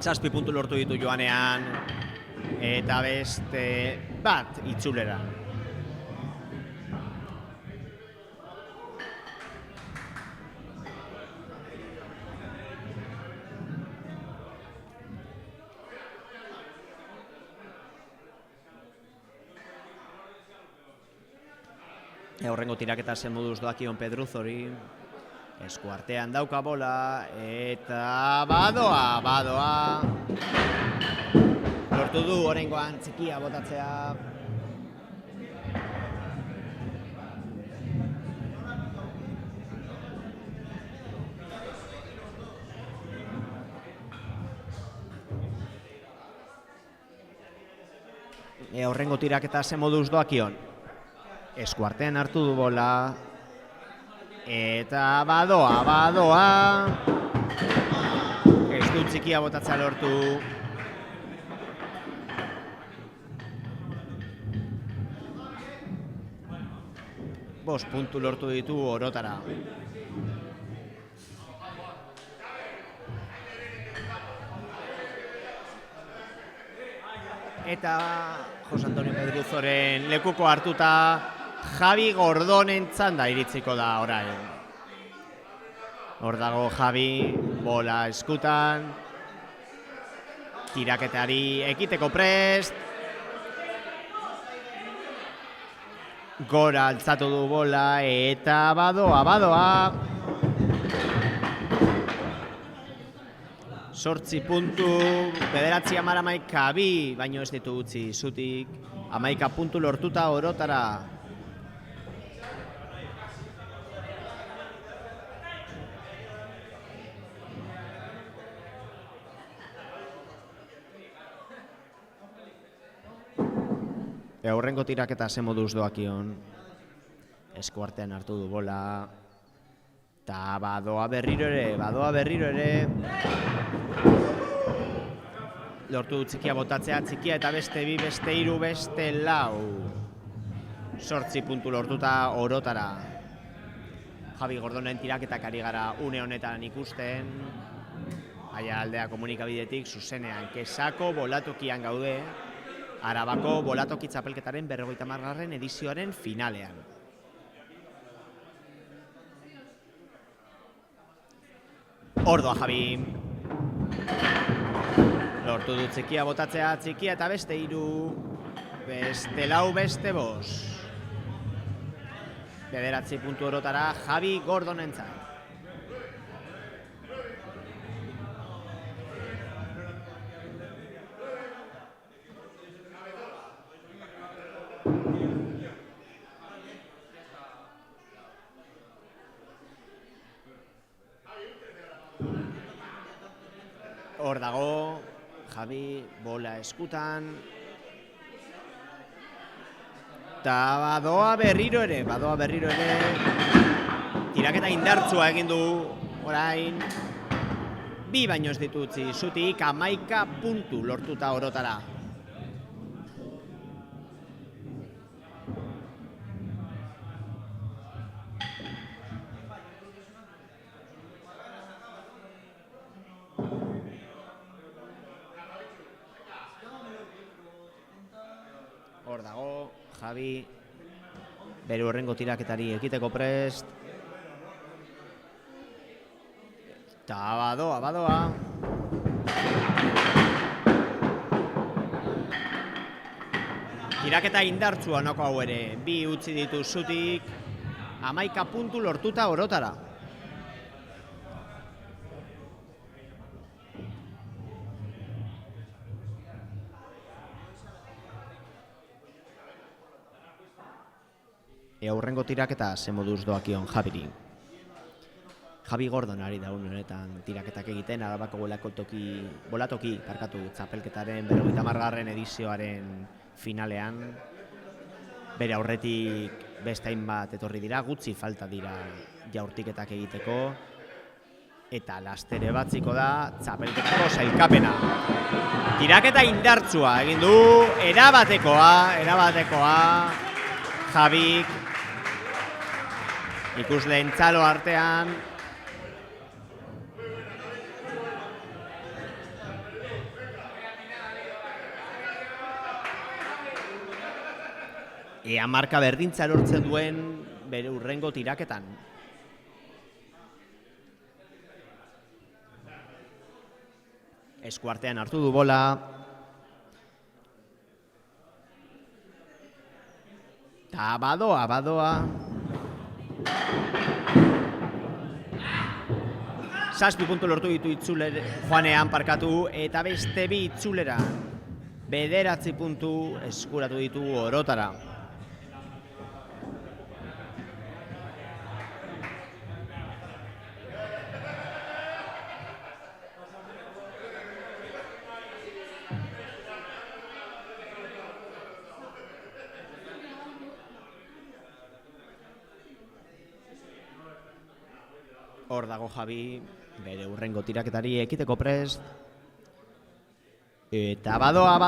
Zazpi puntu lortu ditu joanean. Eta beste bat itzulera. Aurrengo tiraketa zen moduz doakion Pedruzori. Eskuartean dauka bola eta badoa. Lortu du oraingoan txikia botatzea. Aurrengo tiraketa zen moduz doakion. Eskuartean hartu du bola eta badoa. Ez du txikia botatzea lortu. Bost puntu lortu ditu orotara. Eta Jose Antonio Pedruzoren lekuko hartuta Javi Gordonen txanda iritsiko da orain. Hor dago Javi, bola eskutan. Tiraketari ekiteko prest. Gora altzatu du bola eta badoa. 8 puntu, 9 bi, baino ez ditu utzi zutik. 11 puntu lortuta orotara. Aurrengo tiraketa ze moduz doakion. Eskuartean hartu du bola. Ta badoa berriro ere. Lortu du txikia botatzea, txikia eta beste bi, beste hiru, beste lau. 8 puntu lortuta orotara. Javi Gordonen tiraketak ari gara une honetan ikusten. Aiaraldea komunikabidetik zuzenean. Kesako bolatokian gaude. Arabako bolatoki txapelketaren 50. edizioaren finalean. Ordoa Javi. Lortu du txikia botatzea, txikia eta beste hiru, beste lau, beste bost. 9 puntu orotara Javi Gordonentzat. Hor dago, Javi, bola eskutan. Eta badoa berriro ere. Tiraketa indartsua egin du orain. 2 baino ez ditu utzi, zutik 11 puntu lortuta orotara. Hor dago, Javi, bere hurrengo tiraketari ekiteko prest. Eta badoa. Tiraketa indartsua noko hau ere, 2 utzi ditu zutik, 11 puntu lortuta orotara. Hurrengo tiraketa ze moduz doakion Javiri. Javi Gordonari da honetan tiraketak egiten, Arabako bolatoki txapelketaren 50. edizioaren finalean. Bere aurretik beste hainbat etorri dira, gutxi falta dira jaurtiketak egiteko. Eta lastere batziko da txapelketako sailkapena. Tiraketa indartsua egin du, erabatekoa. Javik ikusleen txalo artean. Ea marka berdintza lortzen duen bere hurrengo tiraketan. Eskuartean hartu du bola. Ta badoa. 7 puntu lortu ditu joanean parkatu eta beste 2 itzulera. 9 puntu eskuratu ditu orotara. Hor dago Javi, bere hurrengo tiraketari ekiteko prest. Eta badoa.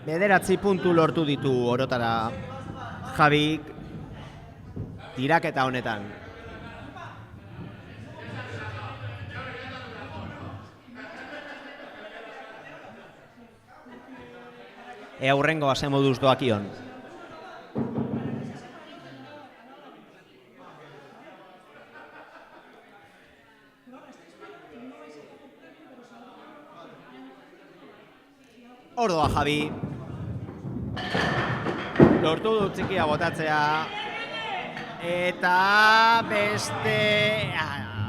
9 puntu lortu ditu orotara Javik tiraketa honetan. Ea hurrengoa ze moduz doakion. Hor doa Javi. Lortu du txikia botatzea. Eta beste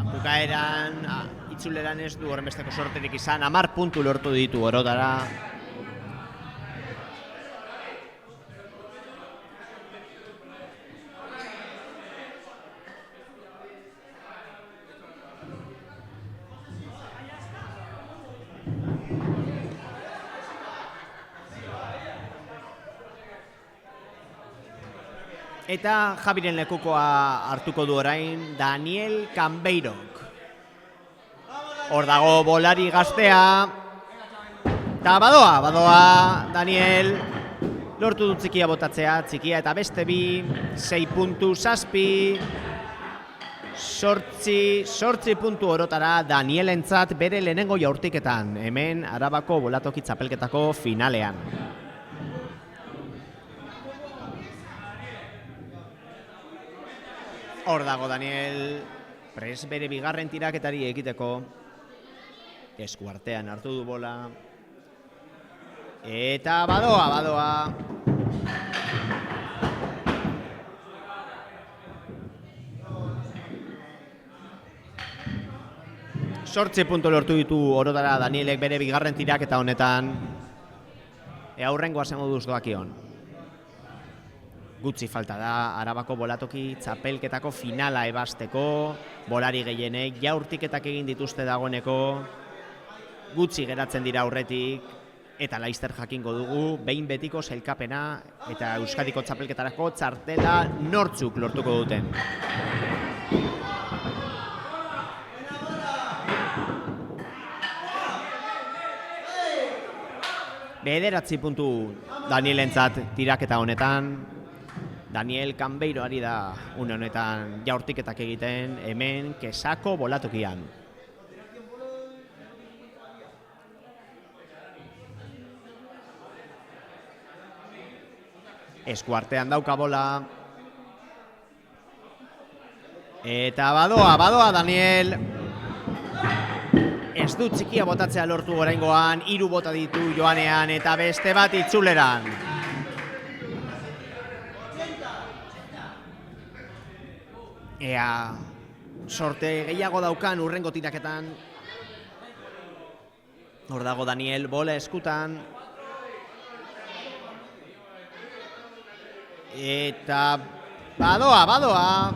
bukaeran itzuleran ez du horren besteko sorterik izan. 10 puntu lortu ditu orotara. Eta Javiren lekukoa hartuko du orain Daniel Cambeirok. Hor dago bolari gaztea. Eta badoa Daniel. Lortu du txikia botatzea, txikia eta beste 2, 6 puntu, 7. 8 puntu orotara Danielentzat bere lehenengo jaurtiketan. Hemen Arabako bolatoki txapelketako finalean. Hor dago Daniel, prest bere bigarren tiraketari ekiteko. Eskuartean hartu du bola. Eta badoa. 8 puntu lortu ditu orotara Danielek bere bigarren tiraketa honetan. Hurrengoa zen moduz doakion. Gutxi falta da, Arabako bolatoki txapelketako finala ebasteko, bolari gehienek, jaurtiketak egin dituzte dagoeneko, gutxi geratzen dira aurretik, eta laizter jakingo dugu, behin betiko sailkapena eta Euskadiko txapelketarako txartela nortzuk lortuko duten. Bederatzi puntu Danielentzat tiraketa honetan. Daniel Cambeiro ari da une honetan jaurtiketak egiten, hemen Kesako bolatokian. Eskuartean dauka bola. Eta badoa Daniel. Ez du txikia botatzea lortu oraingoan, 3 bota ditu joanean eta beste bat itzuleran. Ea, sorte gehiago daukan urrengo tiraketan. Hor dago Daniel, bola eskutan. Eta badoa.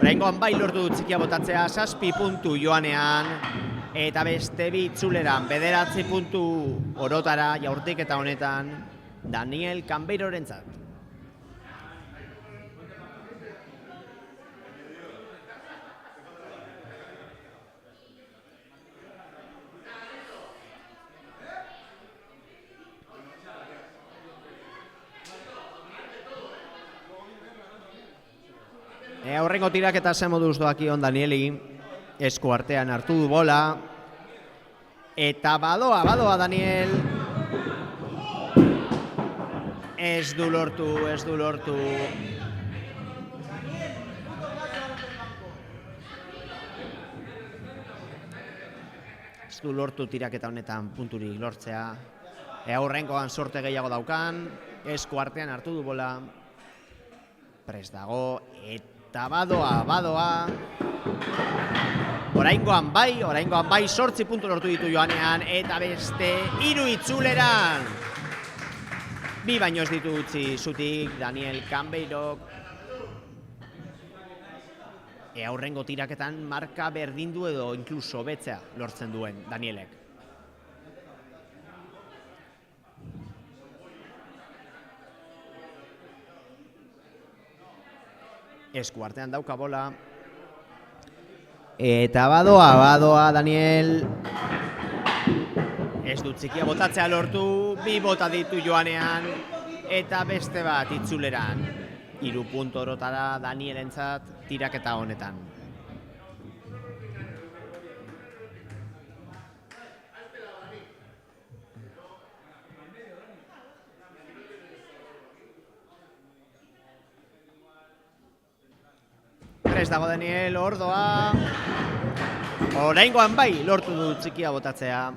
Oraingoan bai lortu du txikia botatzea, 7 puntu joanean, eta beste bi itzuleran, 9 puntu orotara jaurtiketa honetan, Daniel Cambeirorentzat. Horrengo tiraketa ze moduz doakion Danieli, esku artean hartu du bola, eta badoa Daniel. Ez du lortu. Ez du lortu tiraketa honetan punturik lortzea. Horrengoan sorte gehiago daukan, esku artean hartu du bola. Prest dago, eta badoa. Oraingoan bai, 8 puntu lortu ditu joanean, eta beste 3 itzuleran. 2 baino ez ditu utzi zutik Daniel Cambeirok. Aurrengo tiraketan marka berdindu edo inkluso betzea lortzen duen Danielek. Esku artean dauka bola. Eta badoa Daniel. Ez du txikia botatzea lortu, 2 bota ditu joanean, eta beste bat itzuleran. 3 puntu orotara Danielentzat tiraketa honetan. Prest dago Daniel, ordoa. Oraingoan bai lortu du txikia botatzea.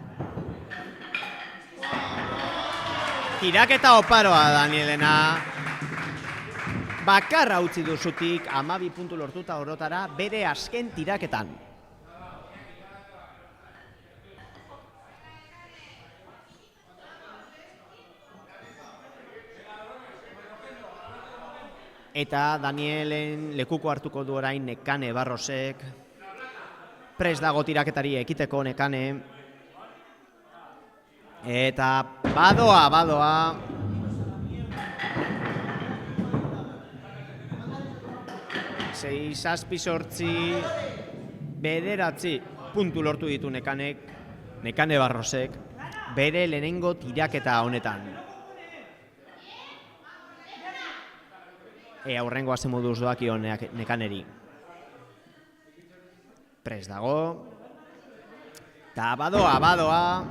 Tiraketa oparoa Danielena. Bakarra utzi du zutik, 12 puntu lortuta orotara bere azken tiraketan. Eta Danielen lekuko hartuko du orain Nekane Barrosek. Prest dago tiraketari ekiteko Nekane. Eta badoa. 6, 7, 9 puntu lortu ditu Nekane Barrosek, bere lehenengo tiraketa honetan. Aurrengoa ze moduz doakio Nekaneri. Prest dago. Ta badoa.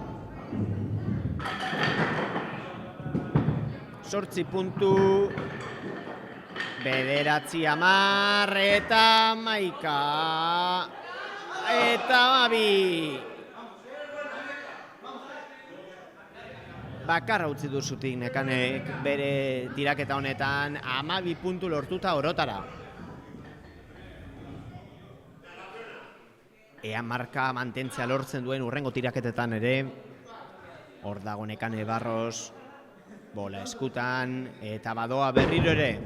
8 puntu. 9, 10, eta 11. Eta 12. Bakarra utzi du zutik Nekanek bere tiraketa honetan 12 puntu lortuta orotara. Ea marka mantentzea lortzen duen urrengo tiraketetan ere. Hor dago Nekane Barros. bola eskutan, eta badoa berriro ere.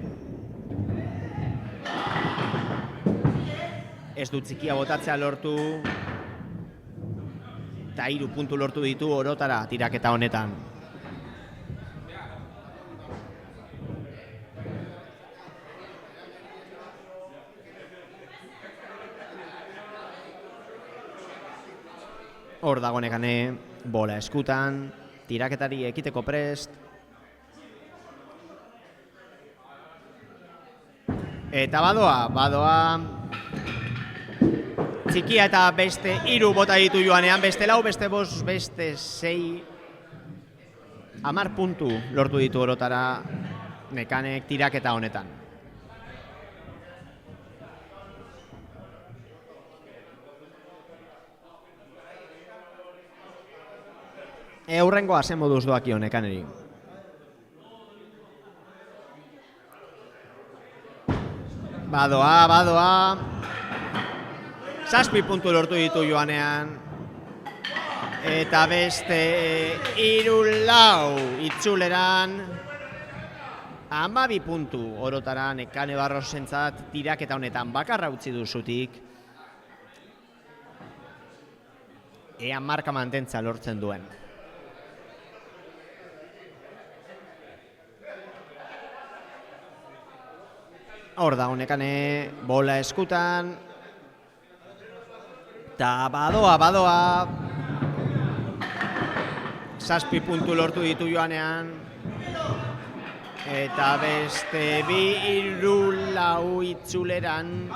Ez du txikia botatzea lortu, eta 3 puntu lortu ditu Orotara tiraketa honetan. Hor dago Nekane, bola eskutan, tiraketari ekiteko prest. Eta badoa. Txikia eta beste 3 bota ditu joanean, beste 4, beste 5, beste 6. 10 puntu lortu ditu Orotara Nekanek tiraketa honetan. Hurrengoa zen moduz doakio Nekaneri. Badoa. 7 puntu lortu ditu joanean. Eta beste 3-4 itzuleran. 12 puntu Orotara Nekane Barrosentzat tiraketa honetan bakarra utzi du zutik. Ea marka mantentza lortzen duen. Hor dago Nekane, bola eskutan. Eta badoa. 7 puntu lortu ditu joanean. Eta beste 2-4 itzuleran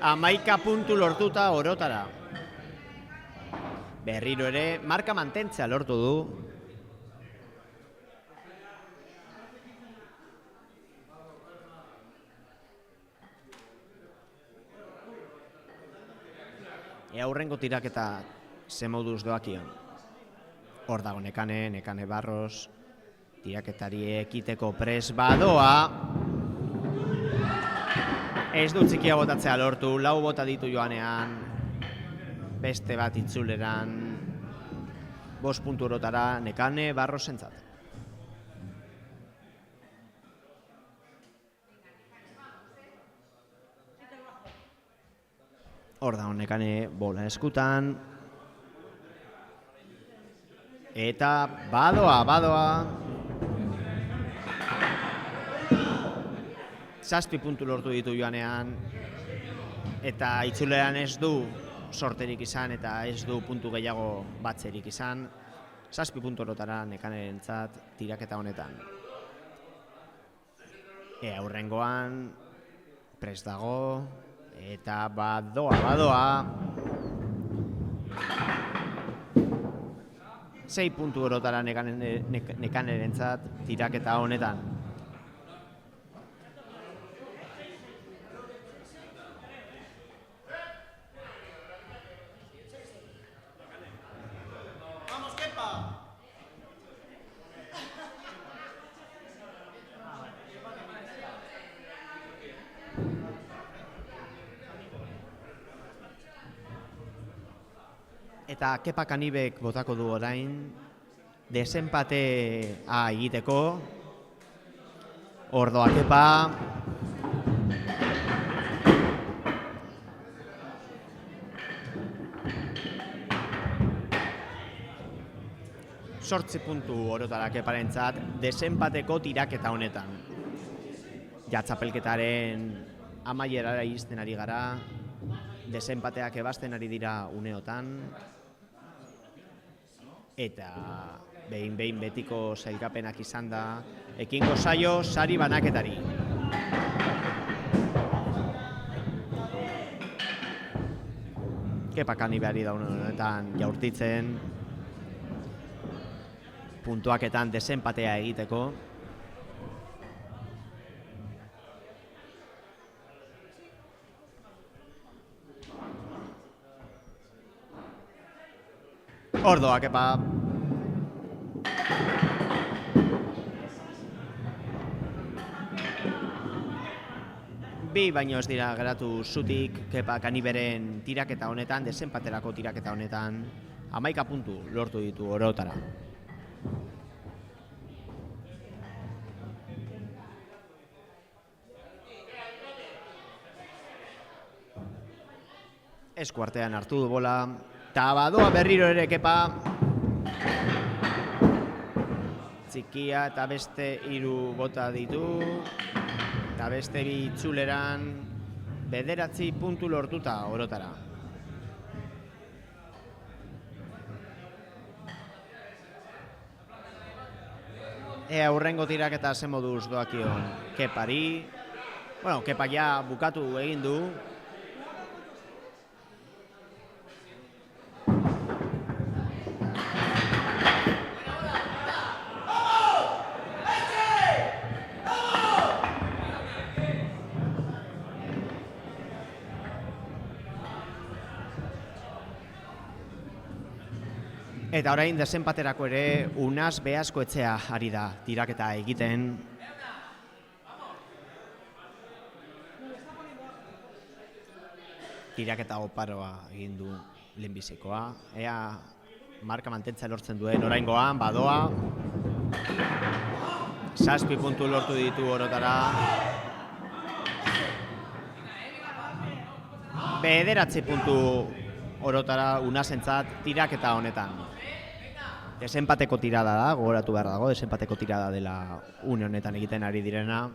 11 puntu lortuta Orotara. Berriro ere, marka mantentzea lortu du. Aurrengo tiraketa ze moduz doakion. Hor dago Nekane Barros, tiraketari ekiteko pres badoa. Ez du txikia botatzea lortu, 4 bota ditu joanean. Beste bat itzuleran. 5 puntu Orotara Nekane Barrosentzat. Hor da Nekane bola eskutan. Eta badoa. 7 puntu lortu ditu joanean. Eta itzuleran ez du sorterik izan eta ez du puntu gehiago batzerik izan. 7 puntu Orotara Nekanerentzat tiraketa honetan. Aurrengoan prest dago. Eta badoa. 6 puntu Orotara Nekanerentzat tiraketa honetan. Eta Kepa Kanibek botako du orain desenpatea egiteko. Hor doa Kepa. Sortzi puntu Orotara Keparentzat desenpateko tiraketa honetan. Txapelketaren amaierara iristen ari gara. Desenpateak ebasten ari dira uneotan. Eta behin betiko sailkapenak izan da, ekingo zaio sari banaketari. Kepa Kaniberi da honetan jaurtitzen, puntuaketan desenpatea egiteko. Hor doa Kepa. Bi baino ez dira geratu zutik Kepa Kaniberen tiraketa honetan, desenpaterako tiraketa honetan, 11 puntu lortu ditu Orotara. eskuartean hartu du bola, eta badoa berriro ere Kepa. Txikia eta beste 3 bota ditu, eta beste 2 itzuleran 9 puntu lortuta orotara. Ea hurrengo tiraketa zen moduz doakion Kepari. Bueno, Kepa ja bukatu egin du. Eta orain desenpaterako ere Unaz Beasko etxea ari da tiraketa egiten. Tiraketa oparoa egin du lehenbizikoa. Ea marka mantentza lortzen duen oraingoan, badoa. 7 puntu lortu ditu orotara. 9 puntu orotara Unazentzat tiraketa honetan. Desenpateko tirada da, gogoratu behar dago, desenpateko tirada dela une honetan egiten ari direna.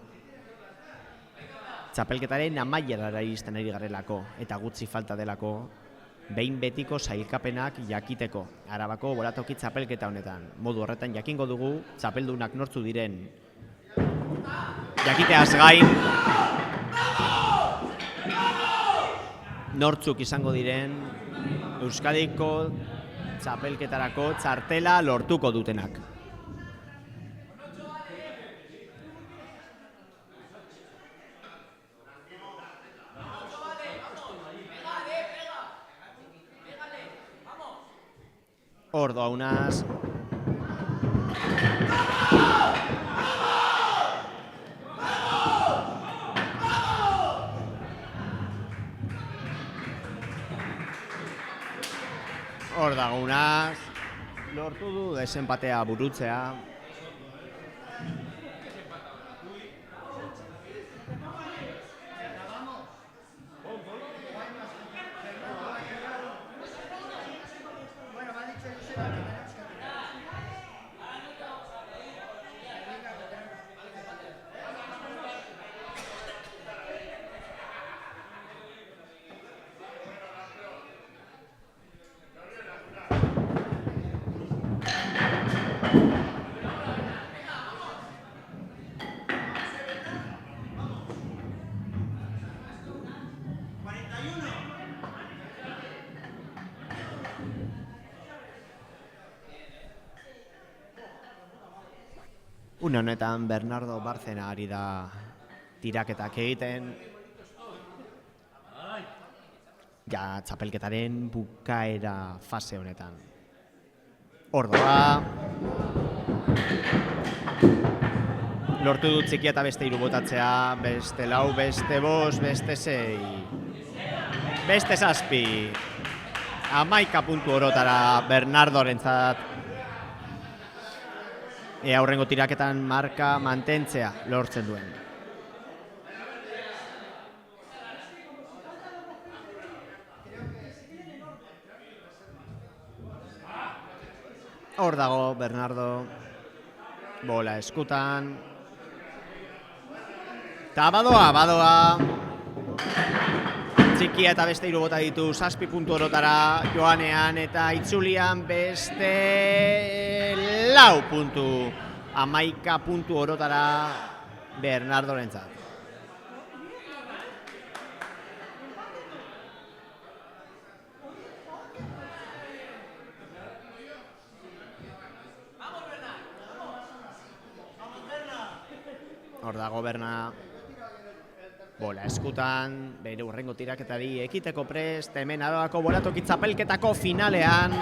Txapelketaren amaierara iristen ari garelako, eta gutxi falta delako, behin betiko sailkapenak jakiteko, Arabako bolatoki txapelketa honetan. Modu horretan jakingo dugu, txapeldunak nortzu diren jakiteaz gain, nortzuk izango diren Euskadiko txapelketarako txartela lortuko dutenak. Ordoa Unaz. Hor dago Unaz, lortu du desenpatea burutzea. Une honetan Bernardo Bárcena ari da tiraketak egiten. Ja, txapelketaren bukaera fase honetan. Ordoa. Lortu dut Txikia eta beste 3 botatzea, beste 4, beste 5, beste 6, beste 7. 11 puntu orotara Bernardorentzat. Ea hurrengo tiraketan marka mantentzea lortzen duen. Hor dago Bernardo, bola eskutan. Ta badoa. Txikia eta beste 3 bota ditu, 7 puntu orotara joanean eta itzulian beste 4 puntu. 11 puntu orotara Bernardorentzat. Hor dago Berna, bola eskutan, bere hurrengo tiraketari ekiteko prest, hemen Arabako bolatoki txapelketako finalean.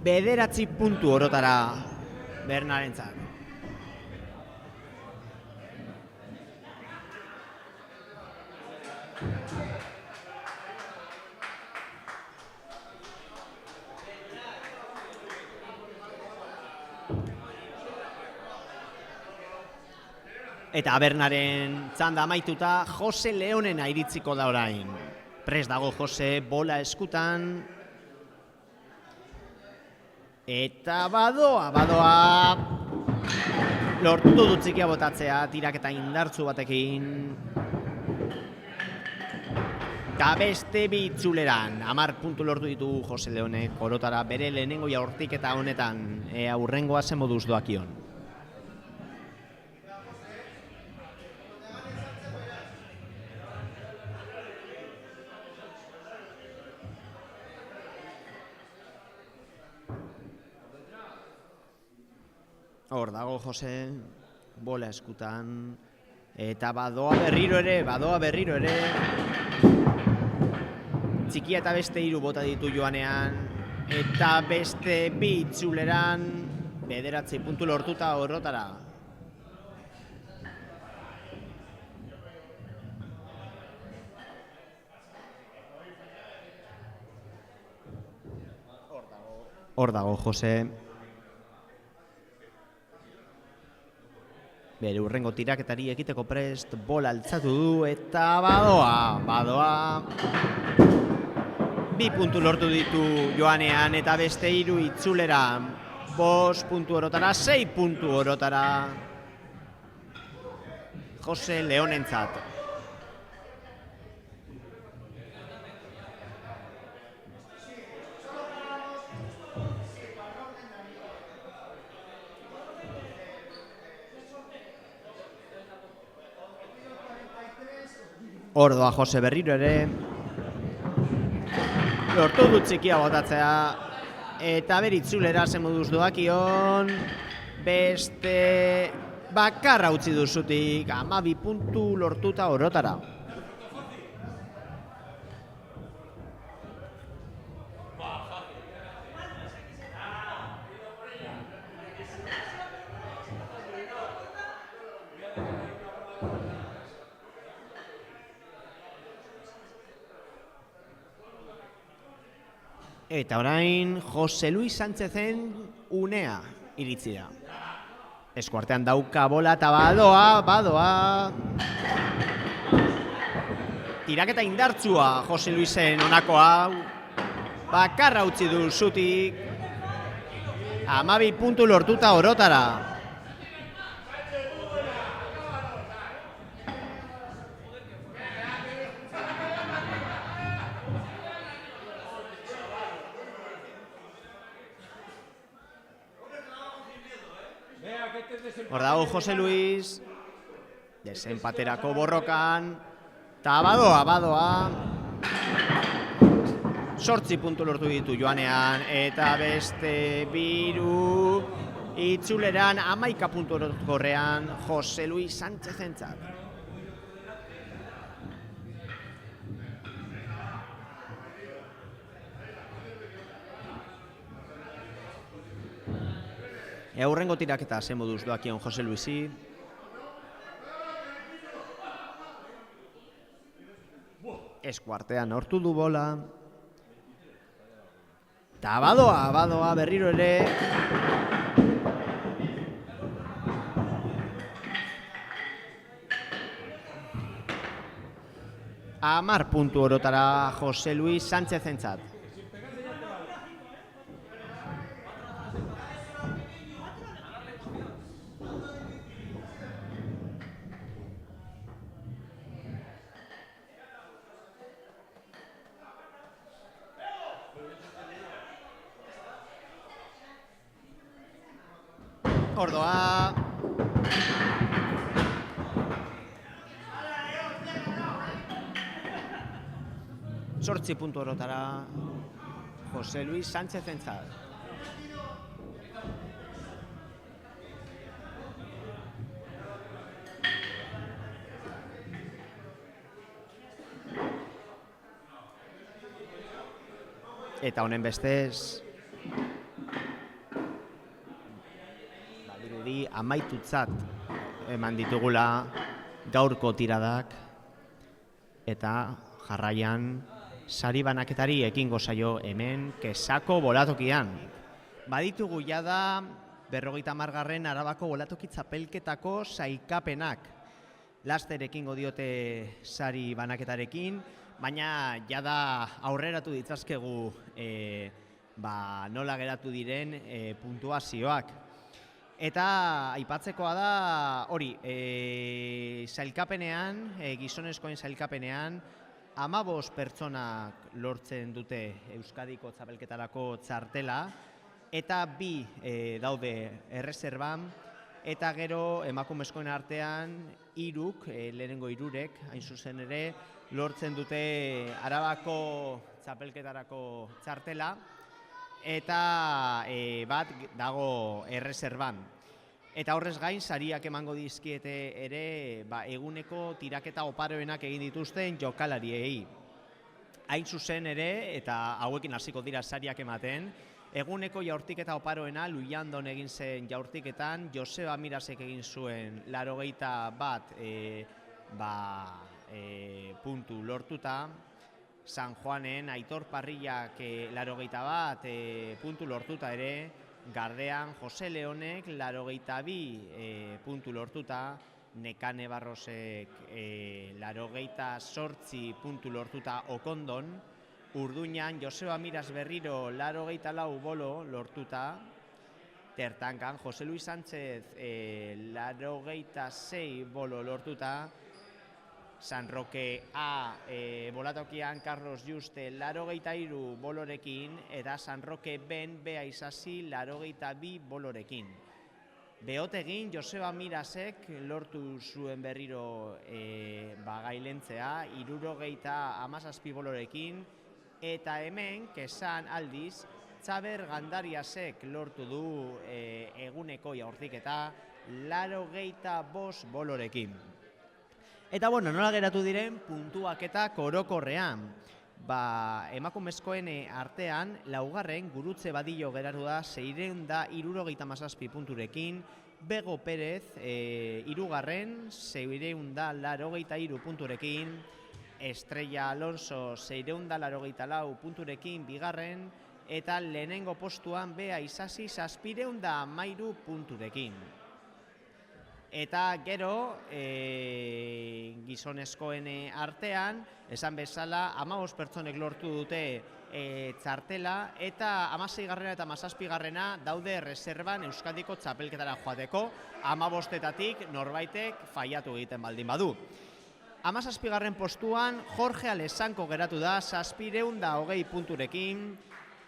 Bederatzi puntu orotara Bernarentzat. Eta Abernaren txanda amaituta, Jose Leonen airitziko da orain. Prest dago Jose, bola eskutan. Eta badoa. Lortu du txikia botatzea, tiraketa indartzu batekin. Eta beste bi itzuleran, 10 puntu lortu ditu Jose Leonek, orotara bere lehenengo jaurtiketa honetan, hurrengoa zen moduz doakion. Hor dago Jose, bola eskutan, eta badoa berriro ere. Txikia eta beste 3 bota ditu joanean, eta beste bi itzuleran, 9 puntu lortuta orotara. Hor dago Jose. Bere hurrengo tiraketari ekiteko prest, bola altzatu du eta badoa. 2 puntu lortu ditu joanean eta beste 3 itzulera. 5 puntu orotara, 6 puntu orotara. Jose Leonentzat. Ordoa Jose berriro ere. Lortu du txikia botatzea. Eta beritzulera zen moduz doakion. Beste bakarra utzi duzutik. 12 puntu lortuta orotara. Eta orain Jose Luis Sánchezen unea iritsi da. Eskuartean dauka bola eta badoa. Tiraketa indartzua Jose Luisen honakoa. Bakarra utzi du zutik. 12 puntu lortuta orotara. Hor dago Jose Luis, desenpaterako borrokan, eta badoa. 8 puntu lortu ditu joanean, eta beste 3 itzuleran 11 puntu orokorrean Jose Luis Sánchezentzat. Hurrengo tiraketa zen moduz doakion Jose Luisi. Eskuartean hortu du bola. Eta badoa berriro ere. Amar puntu orotara Jose Luis Sánchezentzat. Ordoa. Zortzi puntu orotara Jose Luis Sánchezentzat. Eta honen bestez amaitutzat eman ditugula gaurko tiradak eta jarraian sari banaketari ekingo zaio hemen Kesako bolatokian. Baditugu jada 50. Arabako bolatoki txapelketako sailkapenak. laster ekingo diote sari banaketarekin, baina jada aurreratu ditzazkegu nola geratu diren puntuazioak. Eta aipatzekoa da, hori, sailkapenean, gizonezkoen sailkapenean, 15 pertsonak lortzen dute Euskadiko txapelketarako txartela, eta 2 daude erreserban, eta gero emakumezkoen artean 3, lehenengo 3, hain zuzen ere, lortzen dute Arabako txapelketarako txartela, eta bat dago erreserban. Eta horrez gain, sariak emango dizkiete ere eguneko tiraketa oparoenak egin dituzten jokalariei. Hain zuzen ere, eta hauekin hasiko dira sariak ematen, eguneko jaurtiketa oparoena Luiandon egin zen jaurtiketan, Joseba Mirasek egin zuen 81 puntu lortuta, San Juanen Aitor Parrillak 81 puntu lortuta ere, Gardean Jose Leonek 82 puntu lortuta, Nekane Barrosek 88 puntu lortuta Okondon, Urduñan Joseba Miras berriro 84 bolo lortuta, Tertankan Jose Luis Sánchez 86 bolo lortuta, San Roque A bolatokian Carlos Juste 83 bolorekin, eta San Roque Ben Bea Isasi 82 bolorekin. Beotegin Joseba Mirasek lortu zuen berriro gailentzea 77 bolorekin, eta hemen, kesan aldiz, Txaber Gandariasek lortu du eguneko jaurtiketa 85 bolorekin. Eta nola geratu diren puntuaketak orokorrean. Emakumezkoen artean, 4. Gurutze Badillo geratu da 677 punturekin, Bego Pérez 3. 683 punturekin, Estrella Alonso 684 punturekin 2. Eta lehenengo postuan Bea Isasi 713 punturekin. Eta gero, gizonezkoen artean, esan bezala, 15 pertsonek lortu dute txartela, eta 16. eta 17. daude reserban Euskadiko txapelketara joateko, 15-etatik norbaitek faiatu egiten baldin badu. 17. postuan, Jorge Alessanko geratu da 720 punturekin,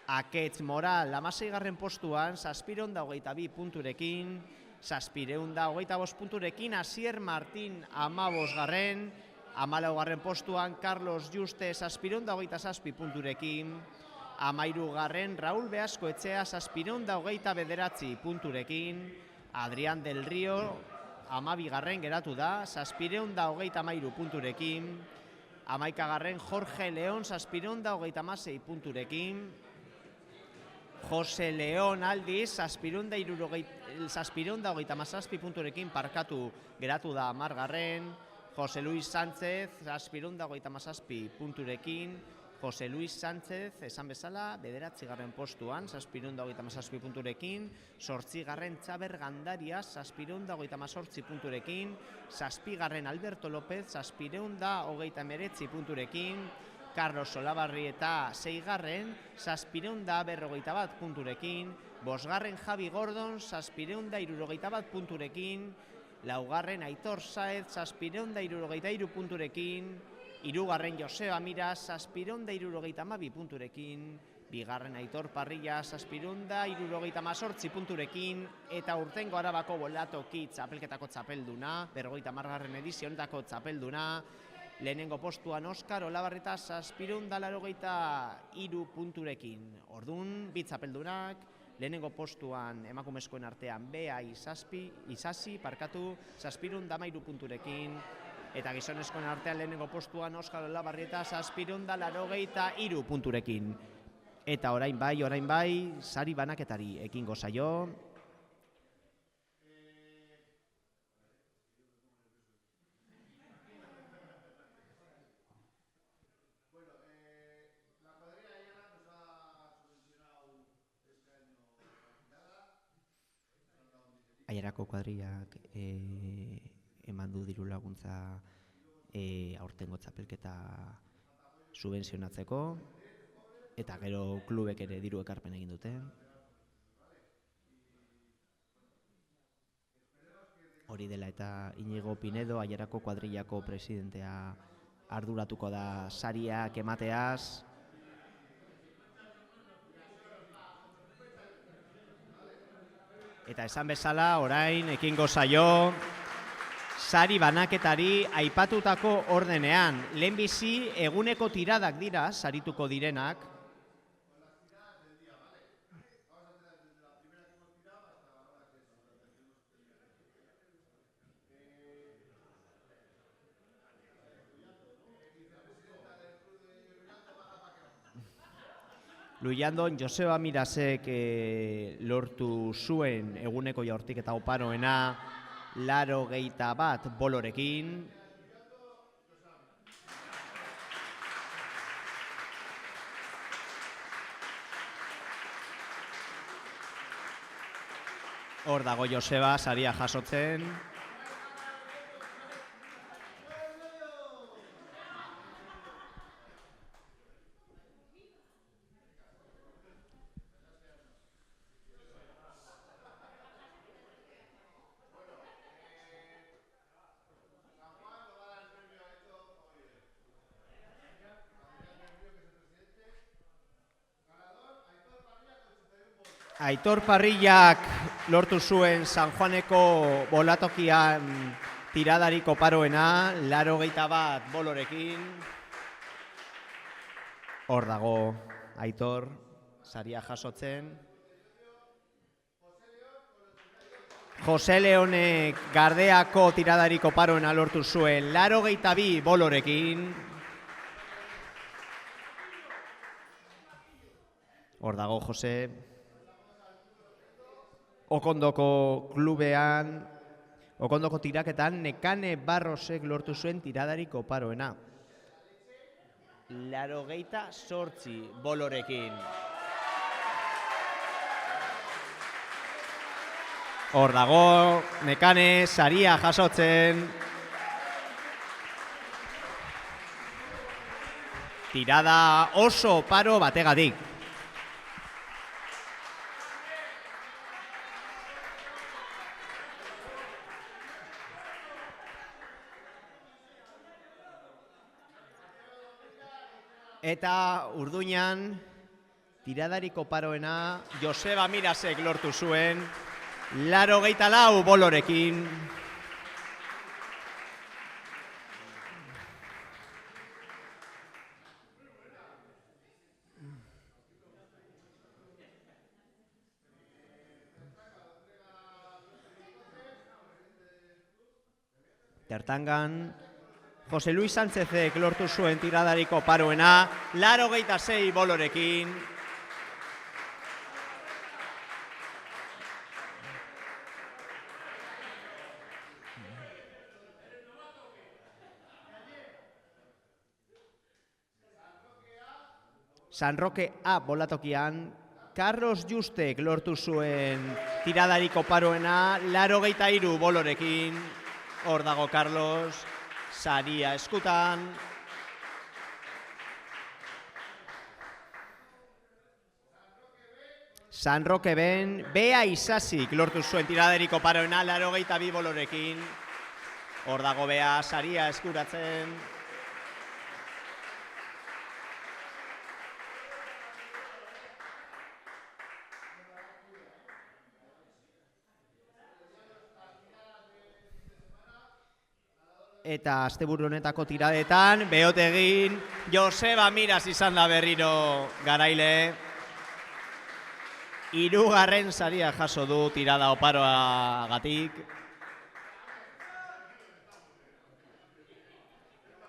Aketz Moral 16. postuan 722 punturekin, 725 punturekin, Asier Martín 15. 14. postuan, Carlos Juste 727 punturekin, 13. Raúl Beasko Etxea 729 punturekin, Adrián del Río 12. geratu da 733 punturekin, 11. Jorge León 726 punturekin, Jose León aldiz 727 punturekin parkatu geratu da 10. Jose Luis Sánchez 727 punturekin, Jose Luis Sánchez, esan bezala, 9. postuan 727 punturekin, 8. Txaber Gandarias 728 punturekin, 7. Alberto López 729 punturekin, Carlos Solabarrieta 6. 741 punturekin, 5. Javi Gordon 761 punturekin, 4. Aitor Saez 763 punturekin, 3. Joseba Miras 762 punturekin, 2. Aitor Parrilla 778 punturekin, eta urtengo Arabako bolatoki txapelketako txapelduna, 50. edizionetako txapelduna, lehenengo postuan Oskar Olabarreta 783 punturekin. Ordun, 2 txapeldunak, lehenengo postuan emakumezkoen artean Bea Isasi 713 punturekin, eta gizonezkoen artean lehenengo postuan Oskar Olabarrieta 783 punturekin. Eta orain bai, sari banaketari ekingo zaio. Aierako kuadrillak eman du diru laguntza aurtengo txapelketa subentzionatzeko, eta gero klubek ere diru ekarpen egin dute. Hori dela eta Inigo Pinedo, Aiarako kuadrillako presidentea arduratuko da sariak emateaz. Eta esan bezala, orain ekingo zaio sari banaketari aipatutako ordenean. Lehenbizi eguneko tiradak dira sarituko direnak. Luiandon Joseba Mirasek lortu zuen eguneko jaurtiketa oparoena 81 bolorekin. Hor dago Joseba saria jasotzen. Aitor Parrillak lortu zuen San Juaneko bolatokian tiradarik oparoena, 81 bolorekin. Hor dago Aitor, saria jasotzen. Jose Leonek Gardeako tiradarik oparoena lortu zuen, 82 bolorekin. Hor dago Jose. Okondoko klubean, Okondoko tiraketan Nekane Barrosek lortu zuen tiradarik oparoena. 88 bolorekin. Hor dago Nekane saria jasotzen. Tirada oso paro bategatik. Eta Urduñan tiradarik oparoena Joseba Mirasek lortu zuen 84 bolorekin. Tertangan Jose Luis Sánchezek lortu zuen tiradarik oparoena 86 bolorekin. San Roque A bolatokian Carlos Justek lortu zuen tiradarik oparoena 83 bolorekin. Hor dago Carlos. Saria eskutan. San Roque Ben, Bea Isasik lortu zuen tiradarik oparoena 82 bolorekin. Hor dago Bea saria eskuratzen. Eta asteburu honetako tiradetan, Beotegin, Joseba Miras izan da berriro garaile. 3. saria jaso du tirada oparoagatik.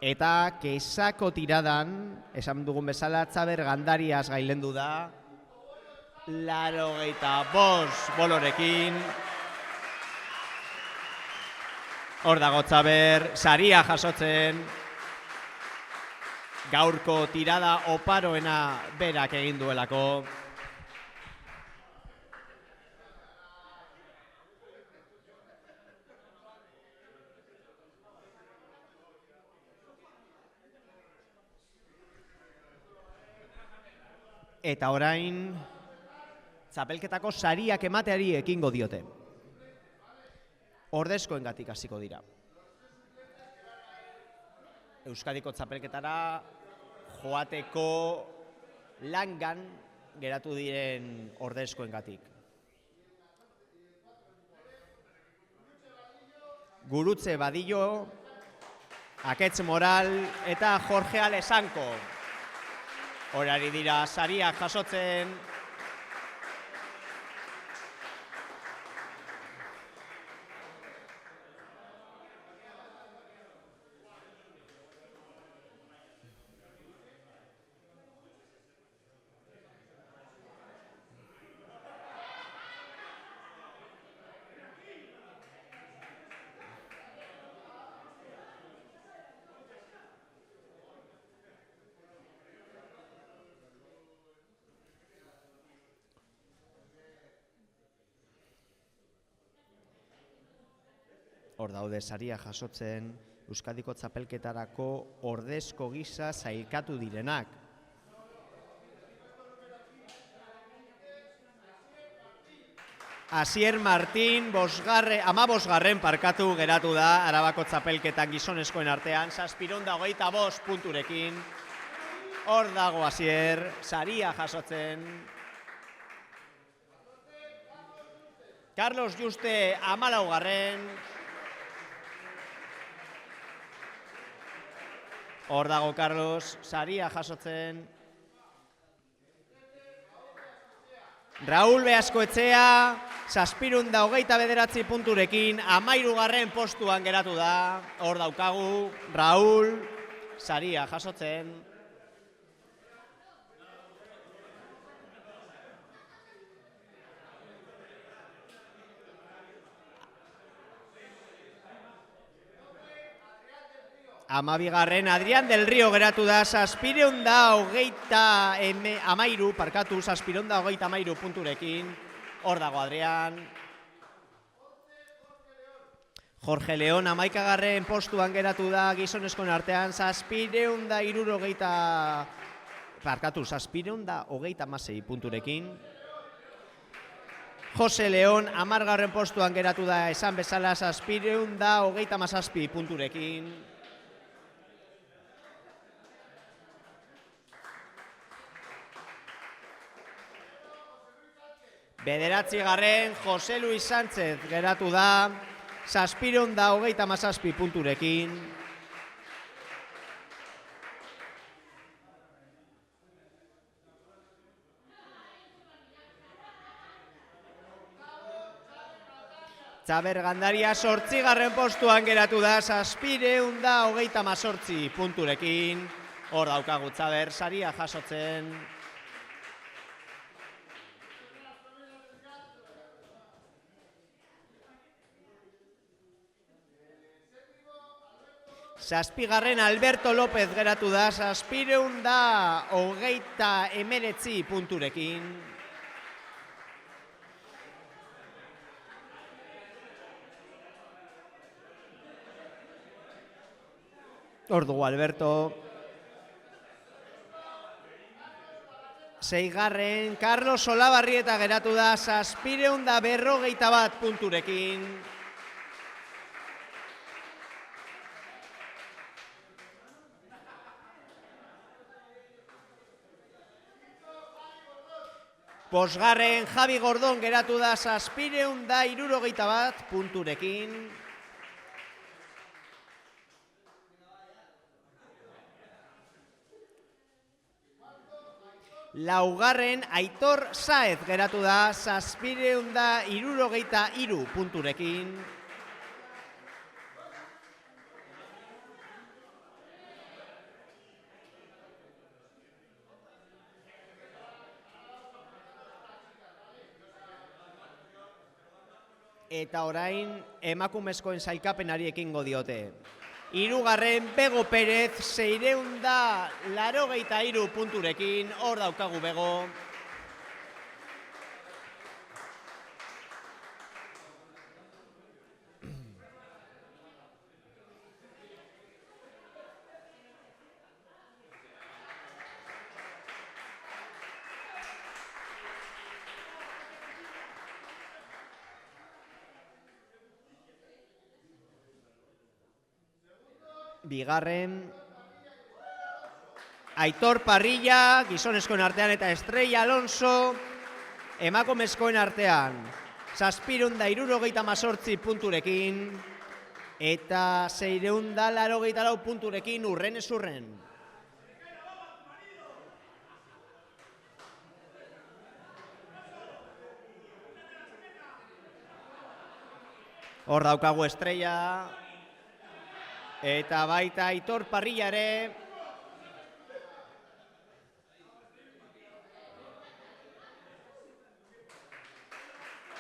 Eta Kesako tiradan, esan dugun bezala, Txaber Gandariaz gailendu da. 85 bolorekin. Hor dago Txaber, saria jasotzen. Gaurko tirada oparoena berak egin duelako. Eta orain, txapelketako sariak emateari ekingo diote. Ordezkoengatik hasiko dira. Euskadiko txapelketara joateko langan geratu diren ordezkoengatik. Gurutze Badillo, Aketz Moral eta Jorge Alesanko. Horari dira sariak jasotzen. Hor daude saria jasotzen Euskadiko txapelketarako ordezko gisa sailkatu direnak. Asier Martín, 15. parkatu geratu da Arabako txapelketan gizonezkoen artean, 725 punturekin. Hor dago Asier, saria jasotzen. Carlos Juste, 14. Hor dago Carlos, saria jasotzen. Raúl Beaskoetxea, 729 punturekin, 13. postuan geratu da. Hor daukagu, Raúl, saria jasotzen. Amabigarren Adrián del Río geratu da, 713 punturekin. Hor dago Adrián. Jorge León, 11. postuan geratu da gizonezkoen artean, 726 punturekin. Jose León, 10. postuan geratu da, esan bezala, 727 punturekin. Bederatzigarren Jose Luis Sánchez geratu da, 727 punturekin. Txaber Gandaria 8. postuan geratu da, 728 punturekin. Hor daukagu Txaber, saria jasotzen. Zazpigarren Alberto López geratu da, 729 punturekin. Hor dugu Alberto. Seigarren Carlos Olabarrieta geratu da, 741 punturekin. Bosgarren Javi Gordon geratu da, 761 punturekin. Laugarren Aitor Saez geratu da, 763 punturekin. Eta orain emakumezkoen sailkapenari ekingo diote. Hirugarren Bego Pérez, 683 punturekin, hor daukagu Bego. bigarren, Aitor Parrilla, gizonezkoen artean, eta Estrella Alonso, emakumezkoen artean. 768 punturekin, eta 684 punturekin urren ez urren. Hor daukagu Estrella, eta baita Aitor Parrilla ere.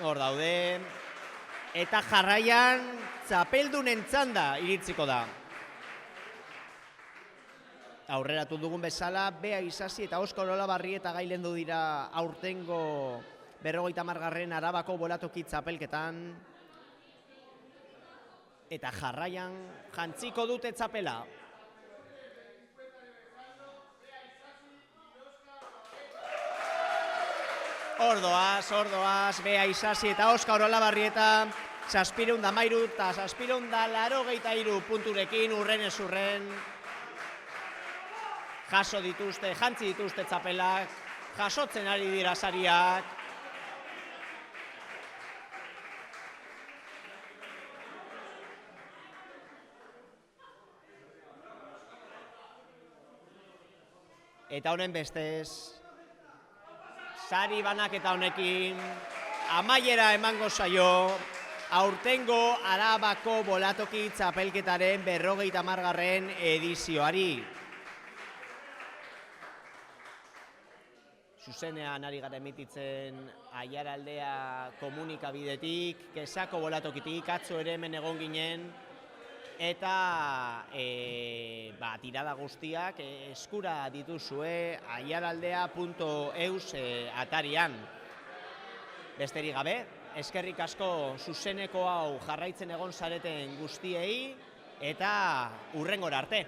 Hor daude, eta jarraian txapeldunen txanda iritsiko da. Aurreratu dugun bezala, Bea Isasi eta Oskar Olabarrieta gailendu dira aurtengo 50. Arabako bolatoki txapelketan. Eta jarraian jantziko dute txapela. Ordoaz, Bea Isasi eta Oskar Olabarrieta, 713 eta 783 punturekin urren ez urren. Jantzi dituzte txapelak, jasotzen ari dira sariak. Eta honen bestez, sari banaketa honekin, amaiera emango zaio, aurtengo Arabako bolatoki txapelketaren 50. edizioari. Zuzenean ari gara emititzen Aiaraldea komunikabidetik, Kesako bolatokitik, atzo ere hemen egon ginen, eta tirada guztiak eskura dituzue aiaraldea.eus atarian. Besterik gabe, eskerrik asko zuzeneko hau jarraitzen egon zareten guztiei, eta hurrengora arte.